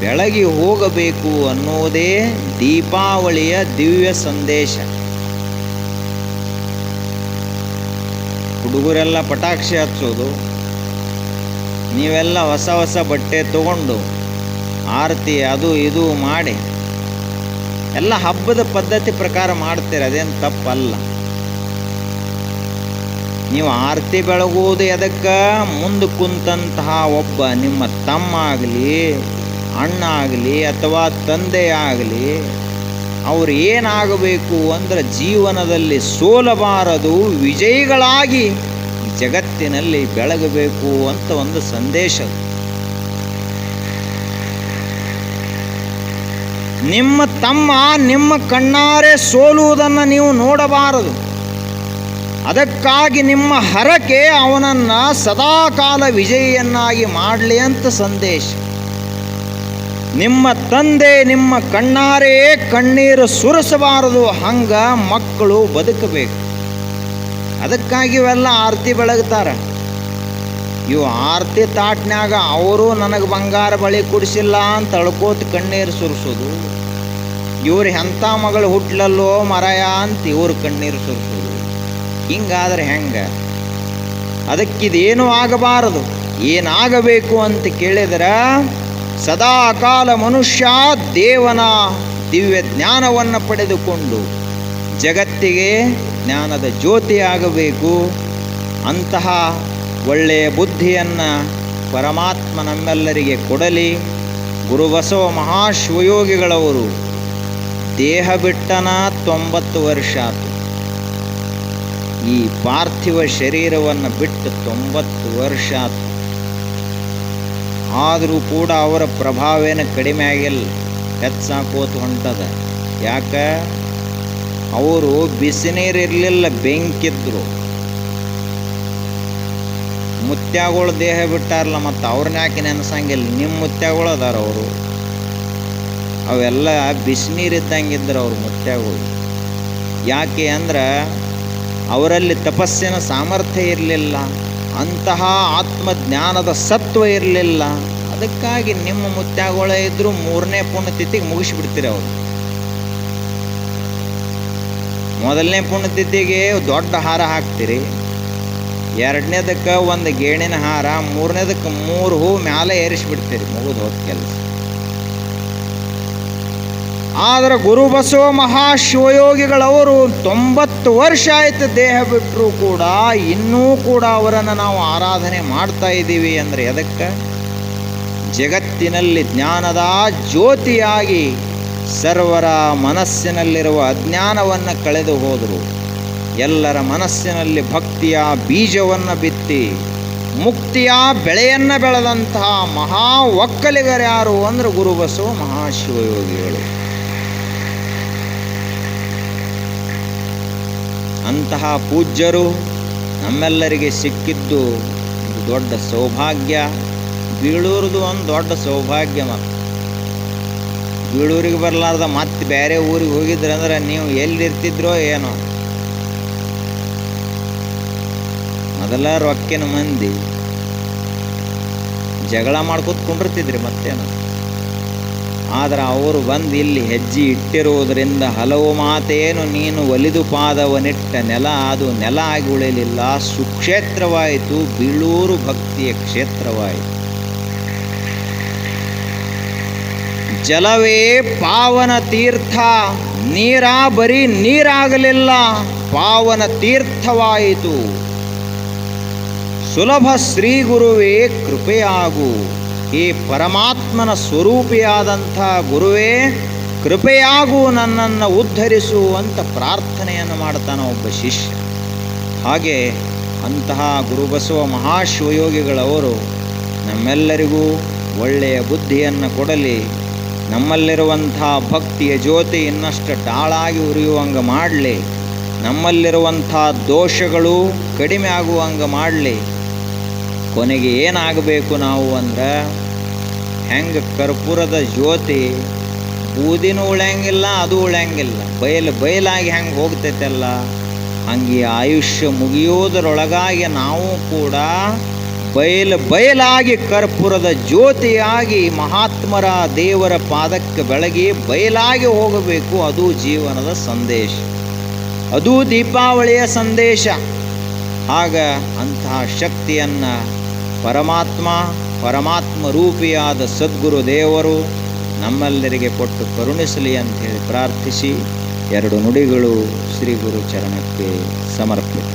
Speaker 1: ಬೆಳಗಿ ಹೋಗಬೇಕು ಅನ್ನೋದೇ ದೀಪಾವಳಿಯ ದಿವ್ಯ ಸಂದೇಶ. ಹುಡುಗರೆಲ್ಲ ಪಟಾಕ್ಷಿ ಹಚ್ಚೋದು, ನೀವೆಲ್ಲ ಹೊಸ ಹೊಸ ಬಟ್ಟೆ ತಗೊಂಡು ಆರತಿ ಅದು ಇದು ಮಾಡಿ ಎಲ್ಲ ಹಬ್ಬದ ಪದ್ಧತಿ ಪ್ರಕಾರ ಮಾಡ್ತೀರ, ಅದೇನು ತಪ್ಪಲ್ಲ. ನೀವು ಆರತಿ ಬೆಳಗುವುದು ಎದಕ್ಕೆ? ಮುಂದೆ ಕುಂತಹ ಒಬ್ಬ ನಿಮ್ಮ ತಮ್ಮ ಆಗಲಿ, ಅಣ್ಣ ಆಗಲಿ, ಅಥವಾ ತಂದೆ ಆಗಲಿ, ಅವ್ರು ಏನಾಗಬೇಕು ಅಂದ್ರೆ ಜೀವನದಲ್ಲಿ ಸೋಲಬಾರದು, ವಿಜಯಿಗಳಾಗಿ ಜಗತ್ತಿನಲ್ಲಿ ಬೆಳಗಬೇಕು ಅಂತ ಒಂದು ಸಂದೇಶ. ನಿಮ್ಮ ತಮ್ಮ ನಿಮ್ಮ ಕಣ್ಣಾರೆ ಸೋಲುವುದನ್ನು ನೀವು ನೋಡಬಾರದು. ಅದಕ್ಕಾಗಿ ನಿಮ್ಮ ಹರಕೆ ಅವನನ್ನು ಸದಾಕಾಲ ವಿಜಯಿಯನ್ನಾಗಿ ಮಾಡಲಿ ಅಂತ ಸಂದೇಶ. ನಿಮ್ಮ ತಂದೆ ನಿಮ್ಮ ಕಣ್ಣಾರೆ ಕಣ್ಣೀರು ಸುರಿಸಬಾರದು, ಹಂಗ ಮಕ್ಕಳು ಬದುಕಬೇಕು. ಅದಕ್ಕಾಗಿ ಇವೆಲ್ಲ ಆರತಿ ಬೆಳಗ್ತಾರೆ. ಇವು ಆರತಿ ತಾಟ್ನ್ಯಾಗ ಅವರು ನನಗೆ ಬಂಗಾರ ಬಳಿ ಕೊಡಿಸಿಲ್ಲ ಅಂತ ಅಳ್ಕೋತ ಕಣ್ಣೀರು ಸುರಿಸೋದು, ಇವ್ರು ಎಂಥ ಮಗಳು ಹುಟ್ಲಲ್ಲೋ ಮರಯ ಅಂತ ಇವ್ರು ಕಣ್ಣೀರು ಸುರಿಸೋದು. ಹಿಂಗಾದ್ರೆ ಹೆಂಗೆ? ಅದಕ್ಕಿದೇನು ಆಗಬಾರದು. ಏನಾಗಬೇಕು ಅಂತ ಕೇಳಿದ್ರೆ ಸದಾಕಾಲ ಮನುಷ್ಯ ದೇವನ ದಿವ್ಯ ಜ್ಞಾನವನ್ನು ಪಡೆದುಕೊಂಡು ಜಗತ್ತಿಗೆ ಜ್ಞಾನದ ಜ್ಯೋತಿಯಾಗಬೇಕು. ಅಂತಹ ಒಳ್ಳೆಯ ಬುದ್ಧಿಯನ್ನು ಪರಮಾತ್ಮ ನಮ್ಮೆಲ್ಲರಿಗೆ ಕೊಡಲಿ. ಗುರುಬಸವ ಮಹಾಶಿವಯೋಗಿಗಳವರು ದೇಹ ಬಿಟ್ಟನ 90 ವರ್ಷ ಆಯಿತು. ಈ ಪಾರ್ಥಿವ ಶರೀರವನ್ನು ಬಿಟ್ಟು 90 ವರ್ಷ ಆಯಿತು. ಆದರೂ ಕೂಡ ಅವರ ಪ್ರಭಾವೇನು ಕಡಿಮೆ ಆಗಿಲ್ಲ. ಹೆಚ್ಚಾಕೋತ ಹೊಂಟದ. ಯಾಕೆ? ಅವರು ಬಿಸಿ ನೀರು ಇರಲಿಲ್ಲ, ಬೆಂಕಿದ್ರು. ಮುತ್ಯಾಗಳು ದೇಹ ಬಿಟ್ಟಾರಲ್ಲ, ಮತ್ತು ಅವ್ರನ್ನ ಯಾಕೆ ನೆನೆಸಂಗಿಲ್ಲ? ನಿಮ್ಮ ಮುತ್ಯಾಗಳು ಅದಾರ ಅವರು. ಅವೆಲ್ಲ ಬಿಸಿ ನೀರು ಇದ್ದಂಗಿದ್ರು ಅವ್ರು ಮುತ್ಯಾಗಳು. ಯಾಕೆ ಅಂದ್ರೆ ಅವರಲ್ಲಿ ತಪಸ್ಸಿನ ಸಾಮರ್ಥ್ಯ ಇರಲಿಲ್ಲ, ಅಂತಹ ಆತ್ಮಜ್ಞಾನದ ಸತ್ವ ಇರಲಿಲ್ಲ. ಅದಕ್ಕಾಗಿ ನಿಮ್ಮ ಮುತ್ಯಾಗಳೇ ಇದ್ದರೂ 3ನೇ ಪುಣ್ಯತಿಥಿಗೆ ಮುಗಿಸಿಬಿಡ್ತೀರಿ ಅವರು. ಮೊದಲನೇ ಪುಣ್ಯತಿಥಿಗೆ ದೊಡ್ಡ ಹಾರ ಹಾಕ್ತೀರಿ, 2ನೇದಕ್ಕೆ ಒಂದು ಗೇಣಿನ ಹಾರ, 3ನೇದಕ್ಕೆ 3 ಹೂ ಮ್ಯಾಲೆ ಏರಿಸಿಬಿಡ್ತೀರಿ. ಮುಗಿದು ಹೋದ ಕೆಲಸ. ಆದರೆ ಗುರು ಬಸವ ಮಹಾಶಿವಯೋಗಿಗಳವರು 90 ವರ್ಷ ಆಯ್ತು ದೇಹ ಬಿಟ್ಟರೂ ಕೂಡ ಇನ್ನೂ ಕೂಡ ಅವರನ್ನು ನಾವು ಆರಾಧನೆ ಮಾಡ್ತಾ ಇದ್ದೀವಿ. ಅಂದರೆ ಎದಕ್ಕೆ? ಜಗತ್ತಿನಲ್ಲಿ ಜ್ಞಾನದ ಜ್ಯೋತಿಯಾಗಿ ಸರ್ವರ ಮನಸ್ಸಿನಲ್ಲಿರುವ ಅಜ್ಞಾನವನ್ನು ಕಳೆದು ಹೋದರು. ಎಲ್ಲರ ಮನಸ್ಸಿನಲ್ಲಿ ಭಕ್ತಿಯ ಬೀಜವನ್ನು ಬಿತ್ತಿ ಮುಕ್ತಿಯ ಬೆಳೆಯನ್ನು ಬೆಳೆದಂತಹ ಮಹಾ ಒಕ್ಕಲಿಗರ್ಯಾರು ಅಂದರೆ ಗುರು ಬಸವ ಮಹಾಶಿವಯೋಗಿಗಳು. ಅಂತಹ ಪೂಜ್ಯರು ನಮ್ಮೆಲ್ಲರಿಗೆ ಸಿಕ್ಕಿದ್ದು ಒಂದು ದೊಡ್ಡ ಸೌಭಾಗ್ಯ. ಬೀಳೂರದು ಒಂದು ದೊಡ್ಡ ಸೌಭಾಗ್ಯ. ಮತ್ತು ಬೀಳೂರಿಗೆ ಬರಲಾರ್ದ ಮತ್ತೆ ಬೇರೆ ಊರಿಗೆ ಹೋಗಿದ್ರೆ ಅಂದ್ರೆ ನೀವು ಎಲ್ಲಿರ್ತಿದ್ರೋ ಏನೋ. ಮೊದಲ ರೊಕ್ಕಿನ ಮಂದಿ ಜಗಳ ಮಾಡ್ಕೊತ ಕುಂಡಿರ್ತಿದ್ರಿ, ಮತ್ತೇನು. ಆದ್ರೆ ಅವರು ಬಂದು ಇಲ್ಲಿ ಹೆಜ್ಜೆ ಇಟ್ಟಿರುವುದರಿಂದ ಹಲವು ಮಾತೇನು ನೀನು ಒಲಿದು ಪಾದವನಿಟ್ಟ ನೆಲ ಅದು ನೆಲ ಆಗಿ ಉಳಿಯಲಿಲ್ಲ, ಸುಕ್ಷೇತ್ರವಾಯಿತು, ಬೀಳೂರು ಭಕ್ತಿಯ ಕ್ಷೇತ್ರವಾಯಿತು. ಜಲವೇ ಪಾವನ ತೀರ್ಥ, ಬರೀ ನೀರಾಗಲಿಲ್ಲ, ಪಾವನ ತೀರ್ಥವಾಯಿತು. ಸುಲಭ ಶ್ರೀ ಗುರುವೇ ಕೃಪೆಯಾಗು, ಈ ಪರಮಾತ್ಮನ ಸ್ವರೂಪಿಯಾದಂಥ ಗುರುವೇ ಕೃಪೆಯಾಗು, ನನ್ನನ್ನು ಉದ್ಧರಿಸು ಅಂತ ಪ್ರಾರ್ಥನೆಯನ್ನು ಮಾಡ್ತಾನೆ ಒಬ್ಬ ಶಿಷ್ಯ. ಹಾಗೆ ಅಂತಹ ಗುರುಬಸವ ಮಹಾಶಿವಯೋಗಿಗಳವರು ನಮ್ಮೆಲ್ಲರಿಗೂ ಒಳ್ಳೆಯ ಬುದ್ಧಿಯನ್ನು ಕೊಡಲಿ, ನಮ್ಮಲ್ಲಿರುವಂಥ ಭಕ್ತಿಯ ಜ್ಯೋತಿ ಇನ್ನಷ್ಟು ಡಾಳಾಗಿ ಉರಿಯುವಂಗೆ ಮಾಡಲಿ, ನಮ್ಮಲ್ಲಿರುವಂಥ ದೋಷಗಳು ಕಡಿಮೆ ಆಗುವಂಗೆ ಮಾಡಲಿ. ಕೊನೆಗೆ ಏನಾಗಬೇಕು ನಾವು ಅಂದ್ರೆ, ಹೆಂಗೆ ಕರ್ಪೂರದ ಜ್ಯೋತಿ ಬೂದಿನೂ ಉಳಿಯಂಗಿಲ್ಲ, ಅದು ಉಳಿಯಂಗಿಲ್ಲ, ಬಯಲಾಗಿ ಹೆಂಗೆ ಹೋಗ್ತೈತಲ್ಲ, ಹಂಗೆ ಆಯುಷ್ಯ ಮುಗಿಯೋದರೊಳಗಾಗಿ ನಾವು ಕೂಡ ಬಯಲಾಗಿ ಕರ್ಪೂರದ ಜ್ಯೋತಿಯಾಗಿ ಮಹಾತ್ಮರ ದೇವರ ಪಾದಕ್ಕೆ ಬೆಳಗಿ ಬಯಲಾಗಿ ಹೋಗಬೇಕು. ಅದು ಜೀವನದ ಸಂದೇಶ, ಅದು ದೀಪಾವಳಿಯ ಸಂದೇಶ. ಆಗ ಅಂತಹ ಶಕ್ತಿಯನ್ನು ಪರಮಾತ್ಮ ರೂಪಿಯಾದ ಸದ್ಗುರು ದೇವರು ನಮ್ಮೆಲ್ಲರಿಗೆ ಕೊಟ್ಟು ಕರುಣಿಸಲಿ ಅಂಥೇಳಿ ಪ್ರಾರ್ಥಿಸಿ 2 ನುಡಿಗಳು ಶ್ರೀ ಗುರು ಚರಣಕ್ಕೆ ಸಮರ್ಪಿತ.